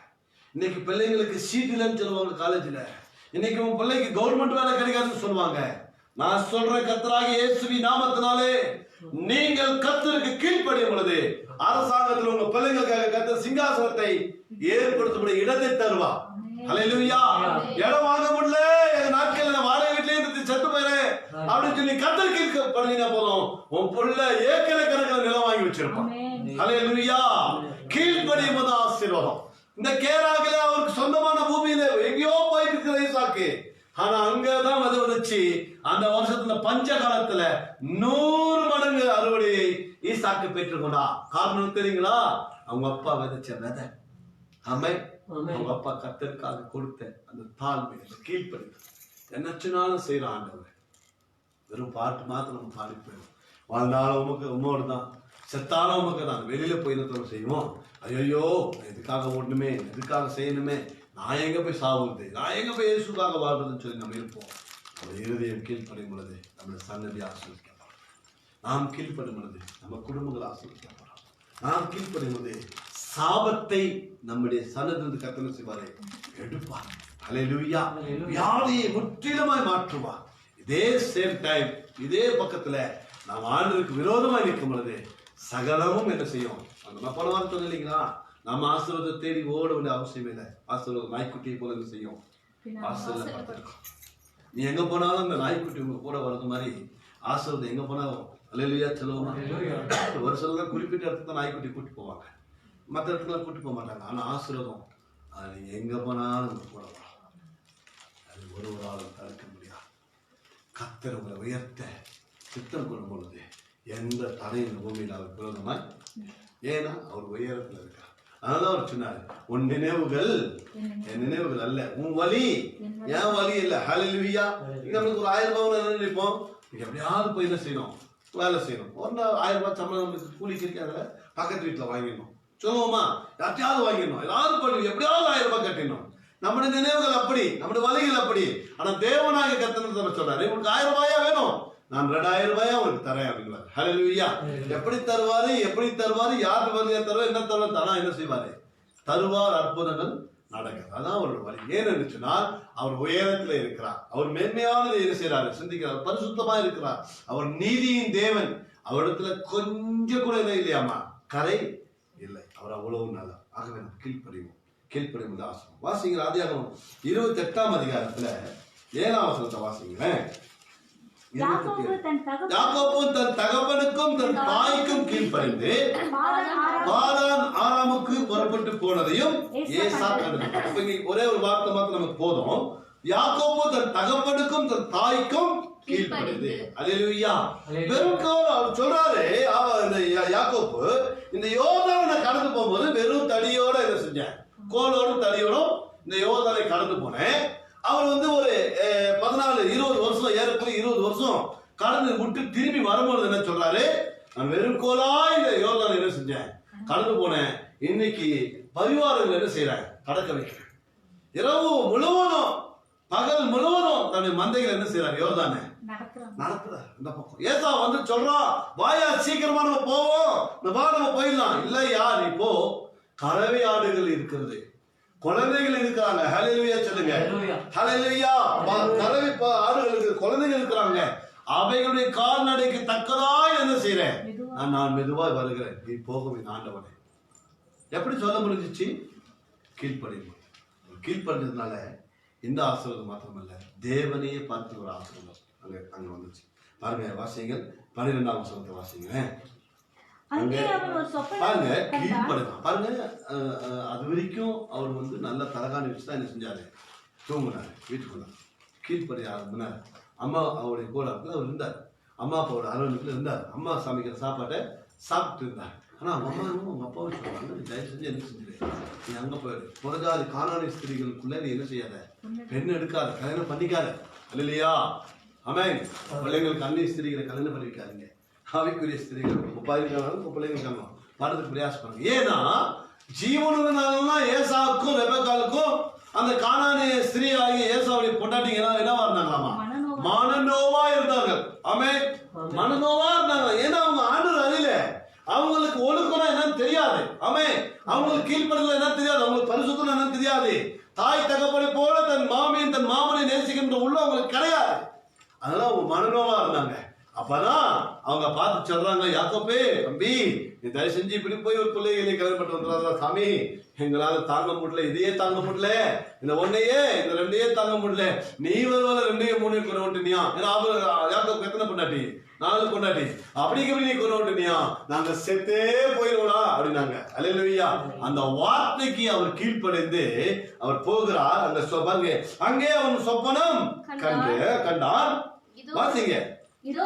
இன்னைக்கு பிள்ளைங்களுக்கு சீட் இல்லைன்னு சொல்லுவாங்க காலேஜ்ல, இன்னைக்கு உன் பிள்ளைக்கு கவர்மெண்ட் வேலை கிடைக்காதுன்னு சொல்லுவாங்க. நான் சொல்றேன், கர்த்தராகிய இயேசுவின் நாமத்தினாலே நீங்கள் கர்த்தருக்கு கீழ்ப்படியும் பொழுது அரசாங்கத்தில் உங்க பிள்ளைங்களுக்காக கர்த்தர் சிங்காசனத்தை ஏற்படுத்தக்கூடிய இடத்தை தருவா. ஹல்லேலூயா. இடம் வாங்க முடியல, எங்க நாட்கள் நான் வாடகை வீட்டிலே இருந்து செத்து போயிறேன் அப்படின்னு சொல்லி கர்த்தருக்கு கீழ்ப்படினா போதும், உன் புள்ள ஏக்கரை கணக்கில் நிலம் வாங்கி வச்சிருப்பான். ஹல்லேலூயா. கீழ்ப்படியும் போது ஆசீர்வாதம். இந்த கேராகல அவருக்கு சொந்தமான பூமியில எங்கேயோ போயிட்டு இருக்கிற ஈசாக்கு, ஆனா அங்கதான் வந்துச்சு. அந்த வருஷத்துல பஞ்ச காலத்துல 100 மடங்கு அறுவடையை ஈசாக்கு பெற்றுக்கொண்டா. காரணம் தெரியுங்களா, அவங்க அப்பா விதைச்ச விதை. ஆமென். அவங்க அப்பா கர்த்தருக்காக கொடுத்த அந்த தாழ்மை, அந்த கீழ்ப்படிதல். என்னச்சுனாலும் செய்யற ஆண்டவர். வெறும் பாட்டு மாத்திரம் நம்ம பாடி போயிடும். வாழ்ந்தாலும் உமக்கு உம்மோடு தான், செத்தாலும் உமக்கு தான். வெளியில போய் என்ன செய்வோம், ஐயோ எதுக்காக ஓடணுமே, எதுக்காக செய்யணுமே, நான் எங்க போய் சாவுறது, நான் எங்க போய் இயேசுக்காக வாழ்றதுன்னு சொல்லி நம்ம இருப்போம். நம்ம இருதயம் கீழ்ப்படும் பொழுது நம்முடைய சன்னதி ஆசீர்வதிக்கப்படும். நாம் கீழ்ப்படும் பொழுது நம்ம குடும்பங்கள் ஆசீர்வதிக்கப்படும். நாம் கீழ்ப்படும் பொழுது சாபத்தை நம்முடைய சன்னதிலிருந்து கர்த்தர் செய்வாரே எடுப்பார். ஹல்லேலூயா. வியாதியை முற்றிலுமாய் மாற்றுவார். இதே சேம் டைம் இதே பக்கத்துல நாம் ஆண்டவருக்கு விரோதமாய் நிற்கும் பொழுது சகலமும் என்ன செய்யும். நம்ம போன வாரம் சொன்ன இல்லைங்களா, நம்ம ஆசீர்வாதத்தை தேடி ஓட வேண்டிய அவசியம் இல்லை. ஆசீர்வாதம் நாய்க்குட்டியை போல என்ன செய்யும், வாசல்ல பார்த்திருக்கோம். நீ எங்க போனாலும் இந்த நாய்க்குட்டி உங்க கூட வர்றது மாதிரி ஆசீர்வாதம் எங்க போனாலும் அல்லேலூயா சொல்லுவோமா. ஒரு சிலர் குறிப்பிட்ட இடத்துல நாய்க்குட்டி கூட்டி போவாங்க, மற்ற இடத்துல கூட்டி போக மாட்டாங்க. ஆனா ஆசீர்வாதம் அது நீங்க எங்க போனாலும் உங்க கூட வரலாம். அது ஒருவராலும் தடுக்க முடியாது. கர்த்தர் உங்களை உயர்த்த சித்தம் கொள்ளும் பொழுது எந்த தடையும் பூமியில் அவர் விரோதமாய், ஏன்னா அவர் உயரத்துல இருக்கார். அதனால அவர் சொன்னாரு, உன் நினைவுகள் என் நினைவுகள் அல்ல, உன் வலி என் வலி இல்ல. ஹல்லேலூயா. நம்மளுக்கு ஒரு 1000 ரூபாய் நினைப்போம், எப்படியாவது போய் என்ன செய்யணும், வேலை செய்யணும். ஒரு 1000 ரூபாய் சம்பளம் நம்மளுக்கு கூலிக்கு இருக்காதுல, பக்கத்து வீட்டுல வாங்கிடணும் சொல்லுவோமா, யார்ட்டையாவது வாங்கிடணும், எல்லாரும் போய் எப்படியாவது 1000 ரூபாய் கட்டிடணும். நம்முடைய நினைவுகள் அப்படி, நம்முடைய வலிகள் அப்படி. ஆனா தேவனாக கர்த்தர் சொல்றாரு, உங்களுக்கு 1000 ரூபாயா வேணும், நான் 2000 ரூபாயா உங்களுக்கு தரேன் அப்படிங்கிறார். ஹல்லேலூயா. எப்படி தருவாரு, எப்படி தருவாரு, யாருக்கு வழியா தருவார், என்ன தருவார், தானா என்ன செய்வாரு, தருவார், அற்புதங்கள் நடக்கிறது. அதான் அவரோட வழி. ஏன்னு சொன்னால் அவர் உயரத்துல இருக்கிறார், அவர் மேன்மையானதை என்ன செய்யறாரு, சிந்திக்கிறார், பரிசுத்தமா இருக்கிறார், அவர் நீதியின் தேவன். அவரிடத்துல கொஞ்சம் கூட என்ன இல்லையாமா, கரை இல்லை. அவர் அவ்வளவு நல்ல. ஆகவே நம்ம கீழ்ப்படிவோம் ஆசிரம். வாசிங்கிற ஆதியாகமம் 28ஆம் அதிகாரத்துல 7ஆம் வசனத்தை வாசிங்களேன். யாக்கோபு தன் தகப்பனுக்கும் தன் தாய்க்கும் கீழ்ப்படிந்து பாதான் ஆராமுக்கு புறப்பட்டு போனதையும் ஏசா கண்டது. ஒரே ஒரு வார்த்தை மாத்திரம் நமக்கு போதும். யாக்கோபு தன் தகப்பனுக்கும் தன் தாய்க்கும் கீழ்ப்படிந்து. அல்லேலூயா. வெறும் அவர் சொல்றாரு, யாக்கோபு இந்த யோர்தானை கடந்து போகும்போது வெறும் தடியோட என்ன செஞ்சேன், கோலோடும் தடியோடும் இந்த யோர்தானை கடந்து போனேன். அவர் ஒரு 14-20 வருஷம், ஏறக்குறைய 20 வருஷம் கடந்து விட்டு திரும்பி வரும்போது என்ன சொல்றாரு, நான் வெறும் கோலா இந்த யோர்தானை என்ன செஞ்சேன், கடந்து போனேன். இன்னைக்கு பரிவாரங்கள் என்ன செய்யறாங்க, கடக்க வைக்கிறேன். இரவு முழுவதும் பகல் முழுவதும் தன்னுடைய மந்தைகள் என்ன செய்யறாரு, யோர்தானை நடத்துறாரு. இந்த பக்கம் ஏசா சொல்றான், வாயா சீக்கிரமா நம்ம போவோம், நம்ம போயிடலாம். இல்லையா, நீ போ, கறவை ஆடுகள் இருக்கிறது, குழந்தைகள் இருக்கிறாங்க. ஹல்லேலூயா சொல்லுங்க. ஹல்லேலூயா. கறவை ஆடுகள் இருக்கு, குழந்தைகள் இருக்கிறாங்க. அவைகளுடைய கால்நடைக்கு தக்கதாய் என்ன செய்யறேன், நான் மெதுவாய் வருகிறேன், நீ போகும் என் ஆண்டவனே. எப்படி சொல்ல முடிஞ்சிச்சு, கீழ்ப்படிஞ்சதுனால இந்த ஆசீர்வாதம் மாத்திரமல்ல, தேவனையே பார்த்து ஒரு ஆசீர்வாதம் அங்க வந்துச்சு. பாருங்க, வாசிங்கள் 12ஆம் வசனத்தை வாசிங்க. பாருங்க, கீழ்ப்படிதான். பாருங்க, அது வரைக்கும் அவர் நல்ல தலகாணி வச்சுதான் என்ன செஞ்சாரு, தூங்குனாரு வீட்டுக்குள்ள. கீழ்ப்படி ஆரம்பினார். அம்மா அவருடைய கூட அவர் இருந்தார், அம்மா அப்பாவோட அரவணைப்புல இருந்தார். அம்மா சமைக்கிற சாப்பாட்டை சாப்பிட்டு இருந்தார். ஆனா அவங்க அம்மாவும் அவங்க அப்பாவும் சொல்லுவாங்க, நீ தயவு செஞ்சு என்ன செஞ்சிரு, நீ அங்க போயிடு, புறஜாதி கானானி ஸ்திரீகளுக்குள்ள நீ என்ன செய்யாத, பெண் எடுக்காத, கல்யாணம் பண்ணிக்காத. இல்லையா? ஆமென். பிள்ளைங்களுக்கு அந்நிய ஸ்திரீகளை கல்யாணம் பண்ணி வைக்காதீங்க. ஆவிக்குரிய ஸ்திரீகள் பிள்ளைங்க படத்துக்கு பிரயாசப்படுங்க. ஏன்னா ஜீவனுடன் ஏசாவுக்கும் ரெபெக்காளுக்கும் அந்த கானானிய ஸ்திரீ ஆகிய ஏசாவுடைய பொண்டாட்டிங்க என்னவா இருந்தாங்களாமா, மனநோவா இருந்தார்கள். ஆமென். மனநோவா இருந்தாங்க. ஏன்னா அவங்க ஆண்டவர் அறியல, அவங்களுக்கு ஒழுக்கம் என்னன்னு தெரியாது. ஆமென். அவங்களுக்கு கீழ்ப்படிதல் என்ன தெரியாது, அவங்களுக்கு பரிசுத்தம் என்னன்னு தெரியாது. தாய் தகப்பனை போல தன் மாமியின் தன் மாமனை நேசிக்கின்ற உள்ள அவங்களுக்கு கிடையாது. அதனால அவங்க மனநோவா இருந்தாங்க. அப்பதான் அவங்க பார்த்து சொல்றாங்க, யாக்கோபே தம்பி, நீ தயவு செஞ்சு இப்படி போய் ஒரு பிள்ளைகளை கல்யாணப்பட்டு வந்துடுறா சாமி, எங்களால தாங்க முடியல, இதையே தாங்க முடியல, இந்த ஒன்னையே இந்த ரெண்டையே தாங்க முடியல, நீ வருவால 2-3 கொண்டு வந்துட்டியா. ஏன்னா யாக்கோபு எத்தனை பொண்டாட்டி, 4 பொண்டாட்டி, அப்படிங்கிறப்ப நீ கொண்டு வந்துட்டியா, நாங்க செத்தே போயிடுவோடா அப்படின்னாங்க. அல்லேலூயா. அந்த வார்த்தைக்கு அவர் கீழ்ப்படைந்து அவர் போகிறார். அந்த பாருங்க, அங்கே அவன் சொப்பனம் கண்டான். வாசிங்க. இதோ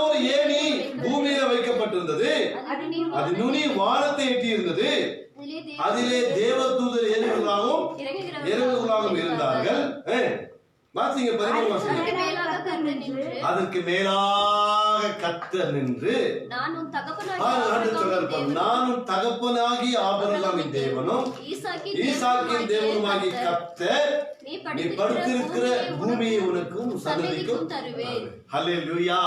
ஒரு ஏணி பூமியில வைக்கப்பட்டிருந்தது, அது நுனி வானத்தை எட்டி இருந்தது, அதிலே தேவதூதர் ஏறுகிறவர்களாகவும் இறங்குகிறவர்களாகவும் இருந்தார்கள். வாசிங்க 13 வசனம். அதற்கு மேலாக கர்த்தர் நின்று, நானும் தகப்பனாகி ஆபிரகாமின் தேவனும் ஈசாக்கின் தேவனுமாகி கர்த்தர், நீ படுத்திருக்கிற பூமியை உனக்கும் சந்ததிக்கும் தருவேன். ஹல்லேலூயா.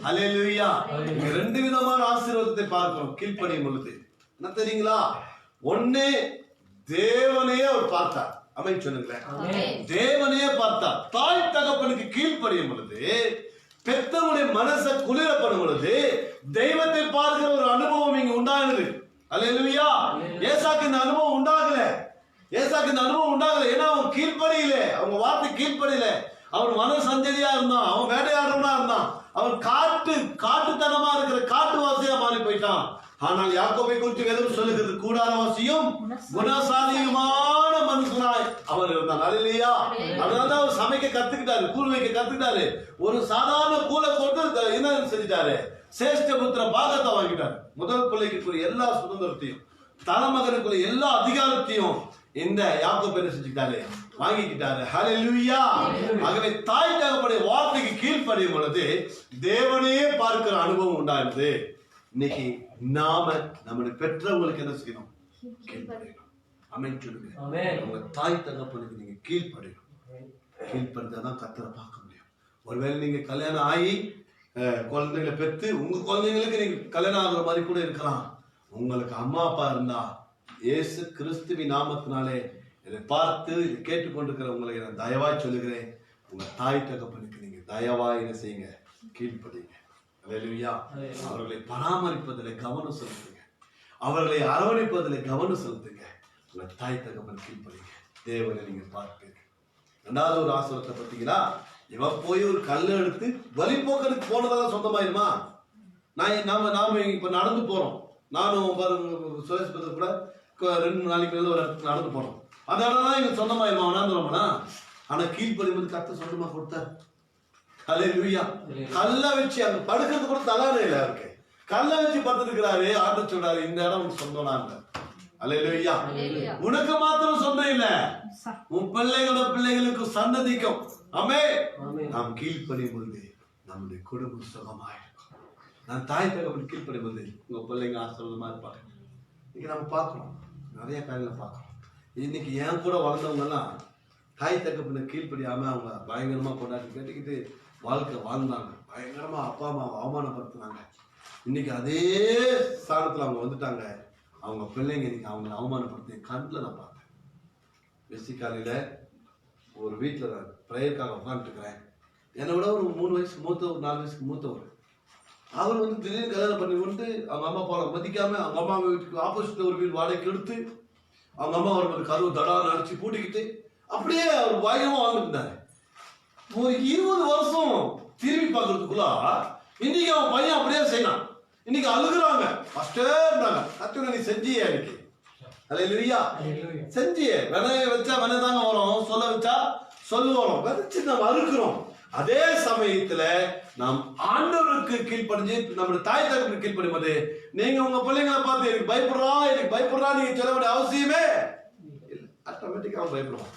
ஹல்லேலூயா. இங்க 2 விதமான ஆசீர்வாதத்தை பார்க்கிறோம் கீழ்ப்படியும் பொழுது. என்ன தெரியுங்களா? ஒண்ணு, தேவனையே அவர் பார்த்தார். அமைச்சு சொல்லுங்களேன். தேவனையே பார்த்தார். தாய் தகப்பனுக்கு கீழ்ப்படியும் பொழுது, பெத்தவனுடைய மனசை குளிரப்படும் பொழுது தெய்வத்தை பார்க்கிற ஒரு அனுபவம் இங்க உண்டாகுது. அல்லேலூயா. ஏசாக்கு இந்த அனுபவம் உண்டாகல. ஏன்னா அவன் கீழ்ப்படியில, அவங்க வார்த்தை கீழ்ப்படியில. அவன் மன சஞ்சரியா இருந்தான், அவன் வேட்டையாடுறவனா இருந்தான், அவன் காட்டுத்தனமா இருக்கிற காட்டுவாசியா மாறி போயிட்டான். ஆனால் யாக்கோபை குறித்து வேதம் சொல்லுகிறது, கூடாரவாசியும் குணசாலியுமான மனுஷனாய் அவர் இருந்தான். அல்லேலூயா. அதனாலதான் அவர் சமைக்க கத்துக்கிட்டாரு, கூழ் வைக்க கத்துக்கிட்டாரு. ஒரு சாதாரண கூலை கொண்டு என்ன செஞ்சிட்டாரு, சேஷ்ட புத்திர பாகத்தை வாங்கிட்டாரு. முதல் பிள்ளைக்குரிய எல்லா சுதந்திரத்தையும், தலைமகனுக்குரிய எல்லா அதிகாரத்தையும் இந்த யாக்கோபு என்ன செஞ்சுக்கிட்டாரு, வாங்கிக்கிட்டாரு. ஹல்லேலூயா. ஆகவே தாய் தகப்பனுடைய வார்த்தைக்கு கீழ்ப்படியும் பொழுது தேவனையே பார்க்கிற அனுபவம் உண்டாயிருது. இன்னைக்கு நாம நம்முடைய பெற்றவங்களுக்கு என்ன செய்யணும், கீழ்ப்படியணும். அமைச்சுடுங்க. உங்க தாய் தகப்பனுக்கு நீங்க கீழ்ப்படியணும். கீழ்ப்படுத்தாதான் கர்த்தரை பார்க்க முடியும். ஒருவேளை நீங்க கல்யாணம் ஆகி குழந்தைகளை பெற்று உங்க குழந்தைங்களுக்கு நீங்க கல்யாணம் ஆகுற மாதிரி கூட இருக்கலாம். உங்களுக்கு அம்மா அப்பா இருந்தா இயேசு கிறிஸ்துவின் நாமத்தினாலே இதை பார்த்து இதை கேட்டுக்கொண்டிருக்கிற உங்களை நான் தயவாய் சொல்லுகிறேன், உங்க தாய் தகப்பனுக்கு நீங்க தயவாய் என்ன செய்யுங்க, கீழ்ப்படிங்க. அல்லேலூயா. அவர்களை பராமரிப்பதில் கவனம் செலுத்துங்க, அவர்களை அரவணைப்பதில் கவனம் செலுத்துங்க. உங்க தாய் தகப்பன் கீழ்ப்படிங்க, தேவனை நீங்க பார்ப்பீங்க. ரெண்டாவது ஒரு ஆசீர்வாதத்தை பார்த்தீங்கன்னா, இவன் போய் ஒரு கல் எடுத்து வழிபோக்கனுக்கு போனதால சொந்தமாயிருமா? நாம இப்ப நடந்து போறோம், நானும் சுரேஷ் பத்திர கூட 2 நாளைக்கு மேல ஒரு இடத்துக்கு நடந்து போறோம். அந்த இடம் தான் எங்க சொந்தமாயிருமா? வேணாந்துருமானா? ஆனா கீழ்ப்படிம்போது கர்த்தர் சொந்தமா கொடுத்தார். அல்லேலூயா. கல்லை வச்சு அங்க படுக்கிறது கூட தலானே இல்லை அவருக்கு. கல்லை வச்சு படுத்துருக்கிறாரு. ஆண்டு சொல்றாரு, இந்த இடம் உனக்கு சொந்தம்னா. அல்லேலூயா. உனக்கு மாத்திரம் சொந்தம் இல்ல, உன் பிள்ளைகளுக்கு சந்ததிக்கும். ஆமென். நாம் கீழ்ப்படியும் பொழுது நம்முடைய குடும்பம் சுகமாயிருக்கும். நான் தாய் தகவல் கீழ்ப்படியும் போது உங்க பிள்ளைங்க ஆசீர்வாதமா இருப்பாங்க. இன்னைக்கு நம்ம பார்க்கணும், நிறைய காரியங்களை பார்க்கணும். இன்னைக்கு என் கூட வளர்ந்தவங்க எல்லாம் தாய் தகப்பனை கீழ்ப்படியாம அவங்க பயங்கரமா கொண்டாடி கேட்டுக்கிட்டு வாழ்க்கை வாழ்ந்தாங்க. பயங்கரமா அப்பா அம்மா அவமானப்படுத்தினாங்க. இன்னைக்கு அதே ஸ்தானத்துல அவங்க வந்துட்டாங்க. அவங்க பிள்ளைங்க இன்னைக்கு அவங்களை அவமானப்படுத்தி கண்ணில் நான் பார்த்தேன். வெசி காலையில ஒரு வீட்டில் நான் ப்ரேயருக்காக உட்காந்துட்டு இருக்கிறேன். என்னை விட ஒரு 3 வயசு மூத்தவர், 4 வயசுக்கு மூத்தவர். அவர் வந்து திடீர்னு கல்யாணம் பண்ணி கொண்டு அவங்க அம்மா அப்பாவை மதிக்காம அவங்க அம்மா வீட்டுக்கு ஆப்போசிட்ல ஒரு வீடு வாடகைக்கு எடுத்து அவங்க அம்மா ஒரு கதவு தடான்னு அடிச்சு பூட்டிக்கிட்டு அப்படியே அவர் பயங்கரமா வாழ்ந்துருந்தாரு. ஒரு 20 வருஷம் திரும்பி பார்க்கறதுக்குள்ள இன்னைக்கு அவன் பையன் அப்படியே செய்யலாம். இன்னைக்கு அழுகுறாங்க, ஃபர்ஸ்டே இருந்தாங்க. கத்துன நீ செஞ்சியே இன்னைக்கு. அல்லேலூயா. செஞ்சியே. வினைய வச்சா வினை தாங்க வரும், சொல்ல வச்சா சொல்லு வரும். விதைச்சு நம்ம அறுக்கிறோம். அதே சமயத்துல நாம் ஆண்டவருக்கு கீழ்ப்படிஞ்சு நம்முடைய தாய் தகவலுக்கு கீழ்ப்படியும்போது நீங்க உங்க பிள்ளைங்களை பார்த்து எனக்கு பயப்படுறா நீங்க சொல்ல வேண்டிய அவசியமே இல்லை. ஆட்டோமேட்டிக்கா அவன் பயப்படுவான்.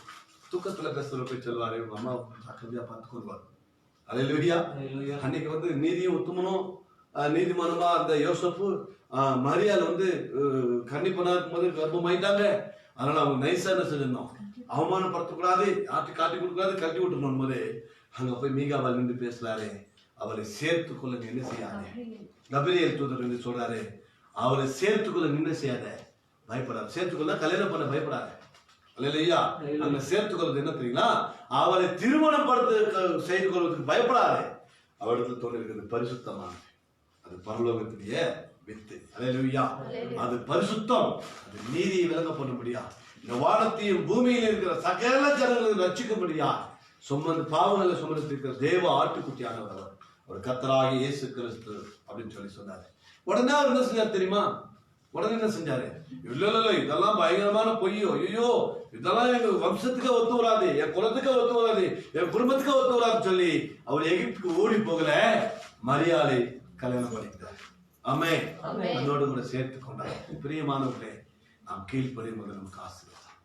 தூக்கத்துல பேசுற போய் சொல்லுவாரு, உங்க அம்மா அக்கறையா பார்த்து கொள்வார். அல்லேலூயா. அன்னைக்கு வந்து நீதியும் உத்தமனும் நீதிமானமா அந்த யோசப்பு மரியாதை வந்து கன்னிப்பனா இருக்கும்போது கர்ப்பமாயிட்டாங்க. அதனால அவங்க நைஸா என்ன செஞ்சிருந்தோம், அவமானப்படுத்தக்கூடாது, காட்டி கொடுக்கூடாது, கட்டி விட்டுருணும் போது அங்க போய் மீகாவால் நின்று பேசுறாரு, அவரை சேர்த்துக்கொள்ள என்ன செய்யாத. கபிரியேல் தூதர் என்று சொல்றாரு, அவரை சேர்த்துக்கொள்ள நின்று செய்யாத, பயப்படாது. சேர்த்துக்கொள்ள கல்யாணம் பண்ண பயப்படாது. அல்லேலூயா. அந்த சேர்த்துக்கொள்வது என்ன தெரியுங்களா, அவரை திருமணப்படுத்த செய்து கொள்வதற்கு பயப்படாது. அவரிடத்தில் தோன்றிருக்கிறது பரிசுத்தமானது, அது பரலோகத்திலேயே வித்து. அல்லேலூயா. அது பரிசுத்தம், அது நீதியை விளங்கப்பட முடியா. இந்த வானத்தையும் பூமியில் இருக்கிற சகல ஜனங்களையும் ரட்சிக்க முடியா சுமந்து பாவங்களை சுமந்து இருக்கிற தேவ ஆட்டுக்குட்டியானவர் ஒரு கர்த்தராகிய இயேசு கிறிஸ்து அப்படின்னு சொல்லி சொன்னாரு. உடனே அவர் என்ன செஞ்சாரு தெரியுமா? உடனே என்ன செஞ்சாரு? இல்ல இதெல்லாம் பயங்கரமான பொய்யோ, ஐயோ இதெல்லாம் எங்க வம்சத்துக்கு ஒத்து வராது, என் குலத்துக்கு ஒத்து வராது, என் குடும்பத்துக்கு ஒத்து வராதுன்னு சொல்லி அவர் எகிப்துக்கு ஓடி போகல, மரியாதை கல்யாணம் பண்ணிக்கிட்டார். ஆமென். அதோடு கூட சேர்த்து கொண்டார். பிரியமானவர்களே, நாம் கீழ்ப்படியும் போது நமக்கு ஆசீர்வாதம்.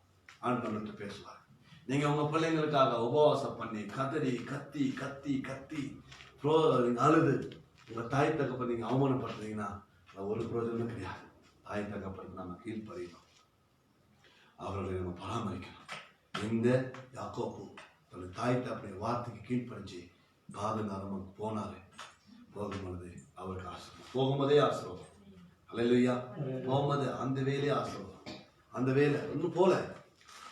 ஆண்டவர்கிட்ட பேசுவார். நீங்க உங்க பிள்ளைங்களுக்காக உபவாசம் பண்ணி கதறி கத்தி கத்தி கத்தி அழுது உங்க தாய் தகப்பன் நீங்க அவமானப்படுறீங்கன்னா ஒரு பிரயோஜனம் கிடையாது. தாய் தகப்பனுக்கு நம்ம கீழ்ப்படியணும், அவர்களை நம்ம பராமரிக்கணும். இந்த யாக்கோபு தன்னுடைய தாய் தகப்பனுடைய வார்த்தைக்கு கீழ்ப்படிஞ்சு பாதுகாரம் போனாரு. போகும்போது அவருக்கு ஆசீர்வாதம், போகும்போதே ஆசீர்வாதம். அல்லேலூயா. போகும்போது அந்த வேலையே ஆசீர்வாதம். அந்த வேலை ஒன்றும் போல,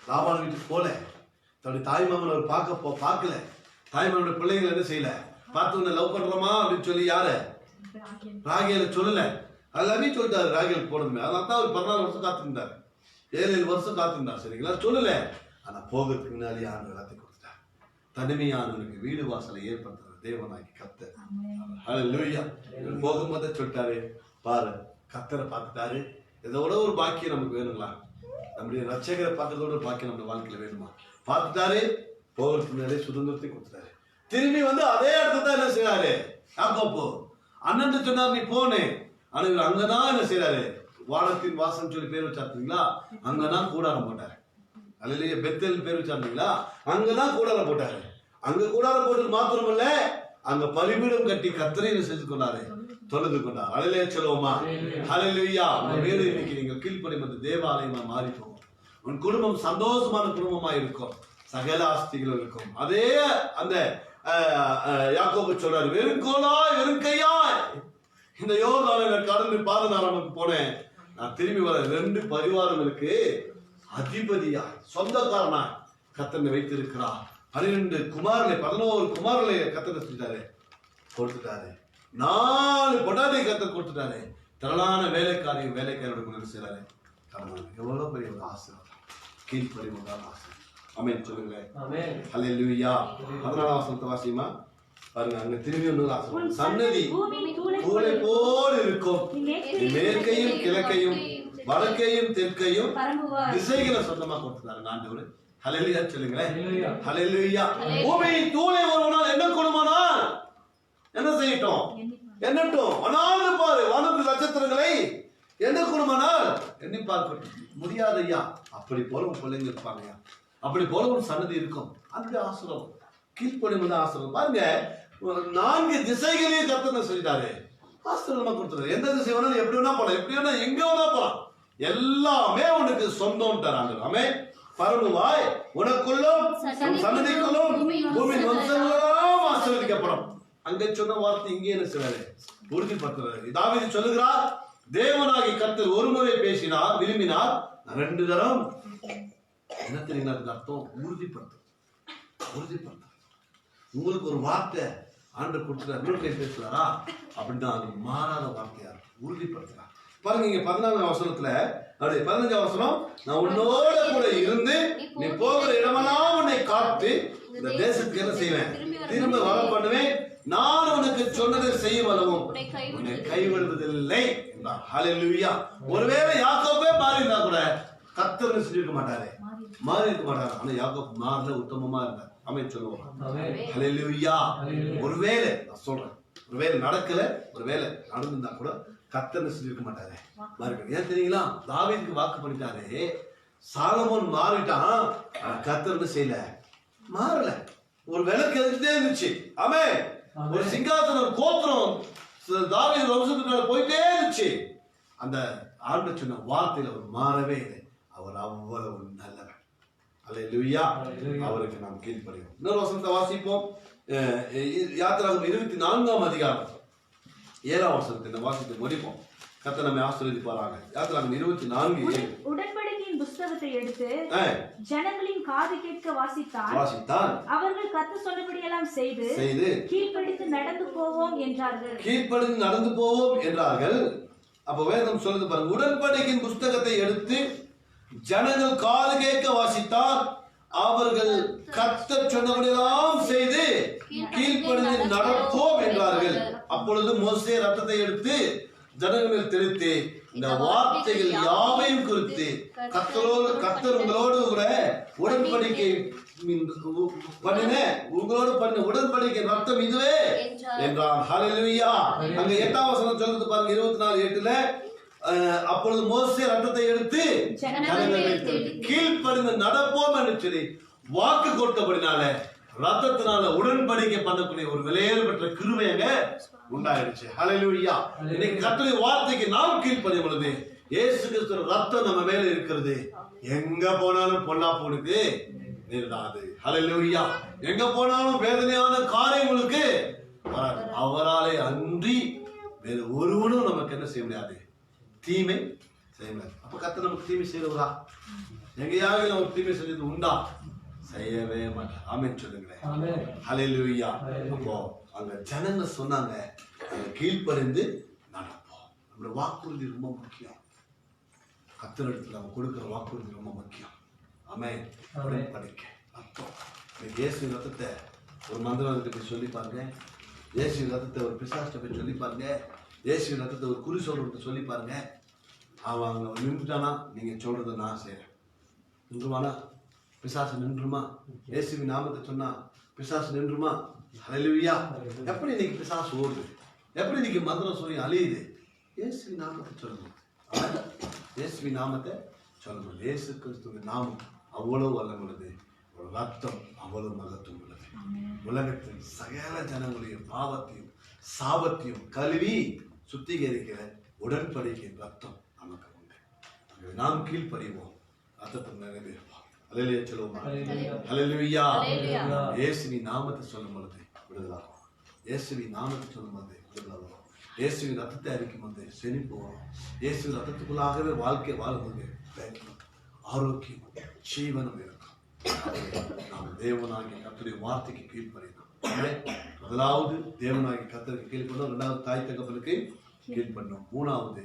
லாபான் வீட்டுக்கு போல, தன்னுடைய தாய்மாமன் அவர் பார்க்கல. தாய்மாமனுடைய பிள்ளைகள் என்ன செய்யல, பார்த்து உன்னை லவ் பண்றோமா அப்படின்னு சொல்லி யாரு ராகேல சொல்லல. எல்லாமே சொல்லிட்டாரு ராகேல் போடணுமே. அதனால தான் அவர் 14 வருஷம் காத்திருந்தார், 7 வருஷம் காத்திருந்தார். சரிங்களா, சொல்லல. ஆனா போகிறதுக்கு முன்னாலே ஆண்டு எல்லாத்தையும் கொடுத்துட்டார். தனிமையானவனுக்கு வீடு வாசலை ஏற்படுத்துற தேவனாகி கர்த்தர். ஹல்லேலூயா. போகும்போதே சொல்லிட்டாரு, பாரு கர்த்தரை பார்த்துட்டாரு, இதோட ஒரு பாக்கியம் நமக்கு வேணுங்களா? நம்முடைய ரட்சகரை பார்க்கறதோட ஒரு பாக்கியம் நம்ம வாழ்க்கையில வேணுமா? பார்த்துட்டாரு, போகிறதுக்கு முன்னாலே சுதந்திரத்தை கொடுத்துட்டாரு. திரும்பி வந்து அதே இடத்துல தான் என்ன செய்யறாரு யாக்கோபு. அண்ணன் சொன்னார் நீ போனே, ஆனா இவர் அங்கதான் என்ன செய்யறாரு, வானத்தின் வாசம் சொல்லி பேர் வச்சாருங்களா, அங்கதான் கூடாரம் போட்டாரு. அல்லேலூயா. பெத்தேல் பேர் வச்சாருங்களா, அங்கதான் கூடாரம் போட்டாரு. அங்க கூடாரம் போட்டது மாத்திரமல்ல, அங்க பலிபீடம் கட்டி கர்த்தரை செஞ்சு கொண்டாரு, தொழுது கொண்டார். அல்லேலூயா சொல்லுவோமா? அல்லேலூயா. உங்க வீடு இன்னைக்கு நீங்க கீழ்ப்படியும் தேவாலயமா மாறி போகும். உன் குடும்பம் சந்தோஷமான குடும்பமா இருக்கும், சகல ஆஸ்திகளும் இருக்கும். அதே அந்த யாக்கோபு சொல்றாரு, வெறுங்கோலாய் வெறுங்கையாய் இந்த யோர்தானை கடந்து பாதநாராயணனுக்கு போனேன், நான் திரும்பி வர 2 பரிவாரங்களுக்கு அதிபதியாய் சொந்தக்காரனாய் கர்த்தனை வைத்திருக்கிறார். 11 குமாரர்களை கர்த்தர் செஞ்சாரு, கொடுத்துட்டாரு. 4 பொண்டாட்டி கர்த்தர் கொடுத்துட்டாரு. திரளான வேலைக்காரோட கொண்டு செய்யறாரு. எவ்வளவு பெரிய ஒரு ஆசீர்வாதம், கீழ்ப்படிவுதான் ஆசீர்வாதம். ஆமென் சொல்லுங்களேன். ஹல்லேலூயா. 14ஆம் வசனத்தை வாசிமா பாருங்க. அங்க திரும்பி இன்னொரு ஆசீர்வாதம். சன்னதி தூளை போல் இருக்கும், மேற்கையும் கிழக்கையும் வடக்கையும் தெற்கையும் திசைகளை சொந்தமா கொடுத்துட்டாரு ஆண்டவர். ஹல்லேலூயா சொல்லுங்களேன். ஹல்லேலூயா. பூமியின் தூளை ஒருவனால் என்ன கொடுமானால் என்ன செய்யட்டும், என்னட்டும். வனாந்து பாரு, வானத்து நட்சத்திரங்களை என்ன கொடுமானால் எண்ணி பார்க்கட்டும். முடியாது ஐயா. அப்படி போல உன் பிள்ளைங்க இருப்பாங்க, அப்படி போல ஒரு சன்னதி இருக்கும். அந்த ஆசிரம் கீழ்ப்படிவு ஆசிரம் பாருங்க. 4 திசைகளையும் கர்த்தர் சொல்லிட்டாரு, ஆசிரமா கொடுத்துட்டாரு. எந்த திசை வேணாலும் எப்படி வேணா போலாம், எப்படி வேணா எங்க வேணா போலாம், எல்லாமே உனக்கு சொந்தம் தராங்க. ஆமென். பரமுவாய் உனக்குள்ளும் சன்னதிக்குள்ளும் பூமியின் வம்சங்களெல்லாம் ஆசீர்வதிக்கப்படும். அங்க சொன்ன வார்த்தை இங்கே என்ன செய்வாரு, உறுதிப்படுத்துறாரு. தாவீது சொல்லுகிறார், தேவனாகி கர்த்தர் ஒரு முறை பேசினார், விரும்பினார், 2 தரம் என்ன தெரியுங்களா? அதுக்கு அர்த்தம் உறுதிப்படுத்த. உங்களுக்கு ஒரு வார்த்தை ஆண்டவர் கொடுத்துட்டார், இன்னொரு பேசுறாரா அப்படின்னா அது மாறாத வார்த்தையா உறுதிப்படுத்துறார். பாருங்க இங்க 14ஆம் வசனத்துல, அப்படி 15ஆம் வசனம், நான் உன்னோட கூட இருந்து நீ போகிற இடமெல்லாம் உன்னை காத்து இந்த தேசத்துக்கு என்ன செய்வேன், திரும்ப வர பண்ணுவேன். நான் உனக்கு சொன்னதை செய்யும் அளவும் உன்னை கைவிடுவதில்லை என்றார். ஹல்லேலூயா. ஒருவேளை யாக்கோபே மாறி இருந்தா கூட கர்த்தர் செஞ்சிருக்க மாட்டாரு, மாறி இருக்க மாட்டாரு. ஆனா யாக்கோபு மாறல, உத்தமமா இருந்தார். ஆமென் சொல்லுவோம். ஹல்லேலூயா. ஒருவேளை நான் சொல்றேன், ஒருவேளை நடக்கல, ஒருவேளை நடந்திருந்தா கூட கர்த்தர் செஞ்சிருக்க மாட்டாரு, மாறி. ஏன் தெரியுங்களா? தாவீதுக்கு வாக்கு பண்ணிட்டாரு. சாலமோன் மாறிட்டான், கர்த்தர் செய்யல, மாறல. ஒரு விளக்கு எரிஞ்சுட்டே இருந்துச்சு. ஆமென். ஒரு சிங்காசனம் கோத்திரம் தாவீது வம்சத்துக்குள்ள போயிட்டே இருந்துச்சு. அந்த ஆண்டு சொன்ன வார்த்தையில அவர் மாறவே இல்லை. அவர் அவ்வளவு நல்லவர். அல்லேலூயா. அவருக்கு நாம் கீழ்ப்படிவோம். இன்னொரு வசனத்தை வாசிப்போம். யாத்திராகமம் 24ஆம் அதிகாரம் 7ஆம் வசனத்தை வாசித்து முடிப்போம். கர்த்தர் நம்மை ஆசீர்வதிப்பாராக. யாத்திராகமம் 24:7. உடன்படிக்கையின் புத்தகத்தை எடுத்து ஜனங்களின் காது கேட்க வாசித்தான். அவர்கள் கர்த்தர் சொன்னபடியெல்லாம் செய்து கீழ்ப்படிந்து நடந்து போவோம் என்றார்கள். அப்ப வேதம் சொல்லுது பாருங்க, உடன்படிக்கையின் புத்தகத்தை எடுத்து ஜனங்கள் காது கேட்க வாசித்தார். அவர்கள் கர்த்தர் சொன்னபடியெல்லாம் செய்து கீழ்ப்படிந்து நடப்போம் என்றார்கள். அப்பொழுது மோசே ரத்தத்தை எடுத்து ஜனங்கள் தெளித்து இந்த வார்த்தைகள் யாவையும் குறித்து கர்த்தர் உங்களோடு கூட உடன்படிக்கை உங்களோடு பண்ண உடன்படிக்கை ரத்தம் இதுவே என்றான். ஹல்லேலூயா. அங்க 8ஆம் வசனம் சொல்றது பாருங்க, 24:8. அப்பொழுது மோசே ரத்தத்தை எடுத்து கீழ்ப்படிந்து நடப்போம் என்று சொல்லி வாக்கு கொடுத்தபடினால ரத்தத்தினால உடன்படிக்கை பண்ணக்கூடிய ஒரு விலையேறு பெற்ற கிருபை அங்க உண்டாயிடுச்சு. ஹல்லேலூயா. இன்னைக்கு கர்த்தருடைய வார்த்தைக்கு நாம் கீழ்ப்படியும் பொழுது இயேசு கிறிஸ்துவின் ரத்தம் நம்ம மேல இருக்கிறது. எங்க போனாலும் பொல்லாப்புக்கு நேரிடாது. ஹல்லேலூயா. எங்க போனாலும் வேதனையான காரியங்களுக்கு வராது. அவராலே அன்றி வேறு ஒருவனும் நமக்கு என்ன செய்ய முடியாது, தீமை செய்ய முடியாது. அப்ப கர்த்தர் நமக்கு தீமை செய்யறவரா? எங்கேயாவது நமக்கு தீமை செஞ்சது உண்டா? செய்யவே மாட்டார். ஆமென் சொல்லுங்களேன். ஹல்லேலூயா. அப்போ அங்க ஜனங்க சொன்னாங்க, கீழ்ப்படிந்து நடப்போம். நம்மளோட வாக்குறுதி ரொம்ப முக்கியம். கர்த்தரிடத்துல நம்ம கொடுக்கிற வாக்குறுதி ரொம்ப முக்கியம். ஆமென். உடன்படிக்கை ரத்தம். இயேசு ரத்தத்தை ஒரு மந்திரத்தை சொல்லி பாருங்க, இயேசு ரத்தத்தை ஒரு பிசாசை போய் சொல்லி பாருங்க, இயேசு ரத்தத்தை ஒரு குறி சொல்றத சொல்லி பாருங்க. அவன் அங்க நின்றுட்டானா, நீங்க சொல்றதை நான் செய்யறேன். நின்றுவானா பிசாசு நின்றுமா? இயேசுவின் நாமத்தை சொன்னா பிசாசு நின்றுமா? ஹல்லேலூயா. எப்படி இன்னைக்கு பிசாசு ஓடுது, எப்படி இன்னைக்கு மந்திரம் சொல்லி அழியுது? இயேசுவின் நாமத்தை சொல்லணும். இயேசுவின் நாமத்தை சொல்லணும். இயேசு கிறிஸ்துவின் நாமம் அவ்வளவு வல்லமுள்ளது, ஒரு ரத்தம் அவ்வளவு மகத்துவம் உள்ளது. உலகத்தின் சகல ஜனங்களுடைய பாவத்தையும் சாபத்தையும் கழுவி சுத்திகரிக்கிற உடன்படிக்கை ரத்தம் நமக்கு உண்டு. நாம் கீழ்ப்படிவோம், ரத்தத்தை நிறைவேறுவோம். அல்லேலூயா சொல்லுவோமா? அல்லேலூயா. இயேசுவின் நாமத்தை சொல்லும் பொழுது விடுதலாகும். இயேசுவின் நாமத்தை சொல்லும் போது விடுதலாகும். இயேசுவின் ரத்தத்தை அறிக்கும் போது செழிப்பு வரும். இயேசுவின் ரத்தத்துக்குள்ளாகவே வாழ்க்கை வாழும்போது ஆரோக்கியமும் ஜீவனும் இருக்கும். நாம் தேவனாகிய கர்த்தருடைய வார்த்தைக்கு கீழ்ப்படியணும். முதலாவது தேவனாகிய கர்த்தருக்கு கீழ்ப்படணும். இரண்டாவது தாய் தகப்பனுக்கு கீழ்ப்படணும். மூணாவது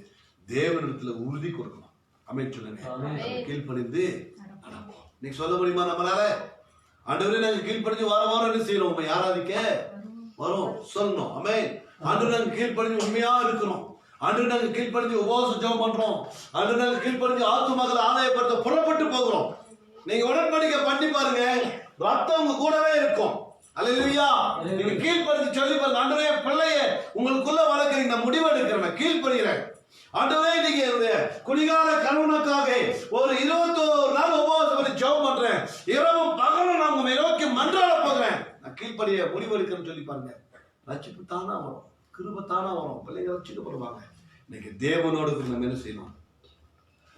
தேவனிடத்துல உறுதி கொடுக்கணும். ஆமென் சொல்லுங்க. கீழ்ப்படிந்து நடப்போம். நீங்க சொல்ல முடியுமா நம்மளால? ஆண்டவரே நாங்க கீழ்ப்படிஞ்சு வார வாரம் என்ன செய்யணும்? உண்மை ஆராதிக்க வரும் சொல்லணும். ஆமென். ஆண்டவரே நாங்க கீழ்ப்படிஞ்சு உண்மையா இருக்கிறோம். ஆண்டவரே நாங்க கீழ்ப்படிஞ்சு உபவாச ஜெபம் பண்றோம். ஆண்டவரே நாங்க கீழ்ப்படிஞ்சு ஆத்துமக்களை ஆதாயப்படுத்த புறப்பட்டு போகிறோம். நீங்க உடன்படிக்கை பண்ணி பாருங்க, ரத்தம் உங்க கூடவே இருக்கும். அல்லேலூயா. நீங்க கீழ்ப்படிஞ்சு சொல்லி பாருங்க, ஆண்டவரே பிள்ளைய உங்களுக்குள்ள வளர்க்குறீங்க, நான் முடிவு எடுக்கிறேன், கீழ்ப்படுகிறேன். ஆண்டவரே நீங்க என்னுடைய குடிகார கணவனுக்காக ஒரு 21 நாள் உபவாசம் பண்ணி ஜெபம் பண்றேன், இரவும் பகலும் நான் உங்களை நோக்கி மன்றாட போகிறேன், நான் கீழ்ப்படிய முடிவு எடுக்கிறேன்னு சொல்லி பாருங்க. ரட்சிப்பு தானா வரும், கிருபை தானா வரும், பிள்ளைங்க ரட்சிக்கப்படுவாங்க. இன்னைக்கு தேவனோடு நம்ம என்ன செய்யணும்?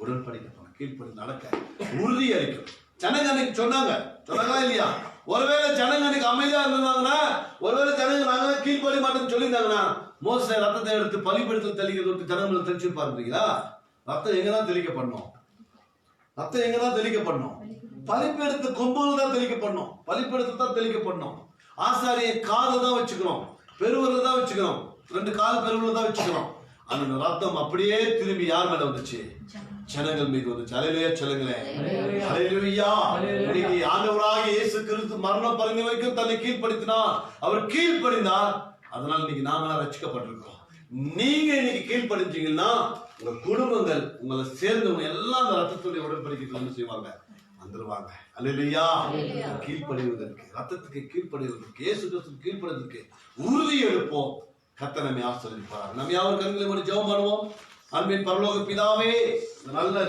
உடன்படிக்கை பண்ண, கீழ்ப்படி நடக்க உறுதி அளிக்கும். ஜனங்க அன்னைக்கு சொன்னாங்களா இல்லையா? ஒருவேளை ஜனங்க அன்னைக்கு அமைதியா இருந்தாங்கன்னா, ஒருவேளை ஜனங்க நாங்க கீழ்ப்படி மாட்டேன்னு சொல்லியிருந்தாங்கன்னா, மோசே ரத்தத்தை எடுத்து பலிபீடத்தில் தெளிக்க ஜனங்களை தெளிச்சு பாருங்களா? ரத்தம் எங்கதான் தெளிக்கப்படணும்? ரத்தம் எங்கதான் தெளிக்கப்படணும்? பலிபீடத்து கொம்புல தான் தெளிக்கப்படணும், பலிபீடத்துல தான் தெளிக்கப்படணும். ஆசாரிய காதை தான் வச்சுக்கணும், பெருவரில் தான் வச்சுக்கணும், 2 கால் பெருவரில் தான் வச்சுக்கணும். அந்த ரத்தம் அப்படியே திரும்பி யார் மேல வந்துச்சு? ஜனங்கள் மீது வந்துச்சு. அல்லேலூயா சொல்லுங்களே. அல்லேலூயா. இன்னைக்கு ஆண்டவராகிய இயேசு கிறிஸ்து மரண பரிந்து வரைக்கும் தன்னை கீழ்ப்படுத்தினார். அவர் கீழ்ப்படிந்தார். அதனால இன்னைக்கு நாம ரட்சிக்கப்பட்டிருக்கோம். நீங்க இன்னைக்கு கீழ்ப்படிஞ்சீங்கன்னா உங்க குடும்பங்கள், உங்களை சேர்ந்தவங்க எல்லாம் அந்த ரத்தத்துடைய உடன்படிக்கைக்கு வந்து செய்வாங்க, வந்துருவாங்க. அல்லேலூயா. கீழ்ப்படிவதற்கு, ரத்தத்துக்கு கீழ்ப்படிவதற்கு, இயேசு கிறிஸ்துவுக்கு கீழ்ப்படிவதற்கு உறுதி எடுப்போம். கர்த்தர் நம்மை ஆசீர்வதிப்பார். நம்ம யாவர் கண்களை மூடி ஜெபம் பண்ணுவோம். அன்பின் பரலோக பிதாவே, நல்ல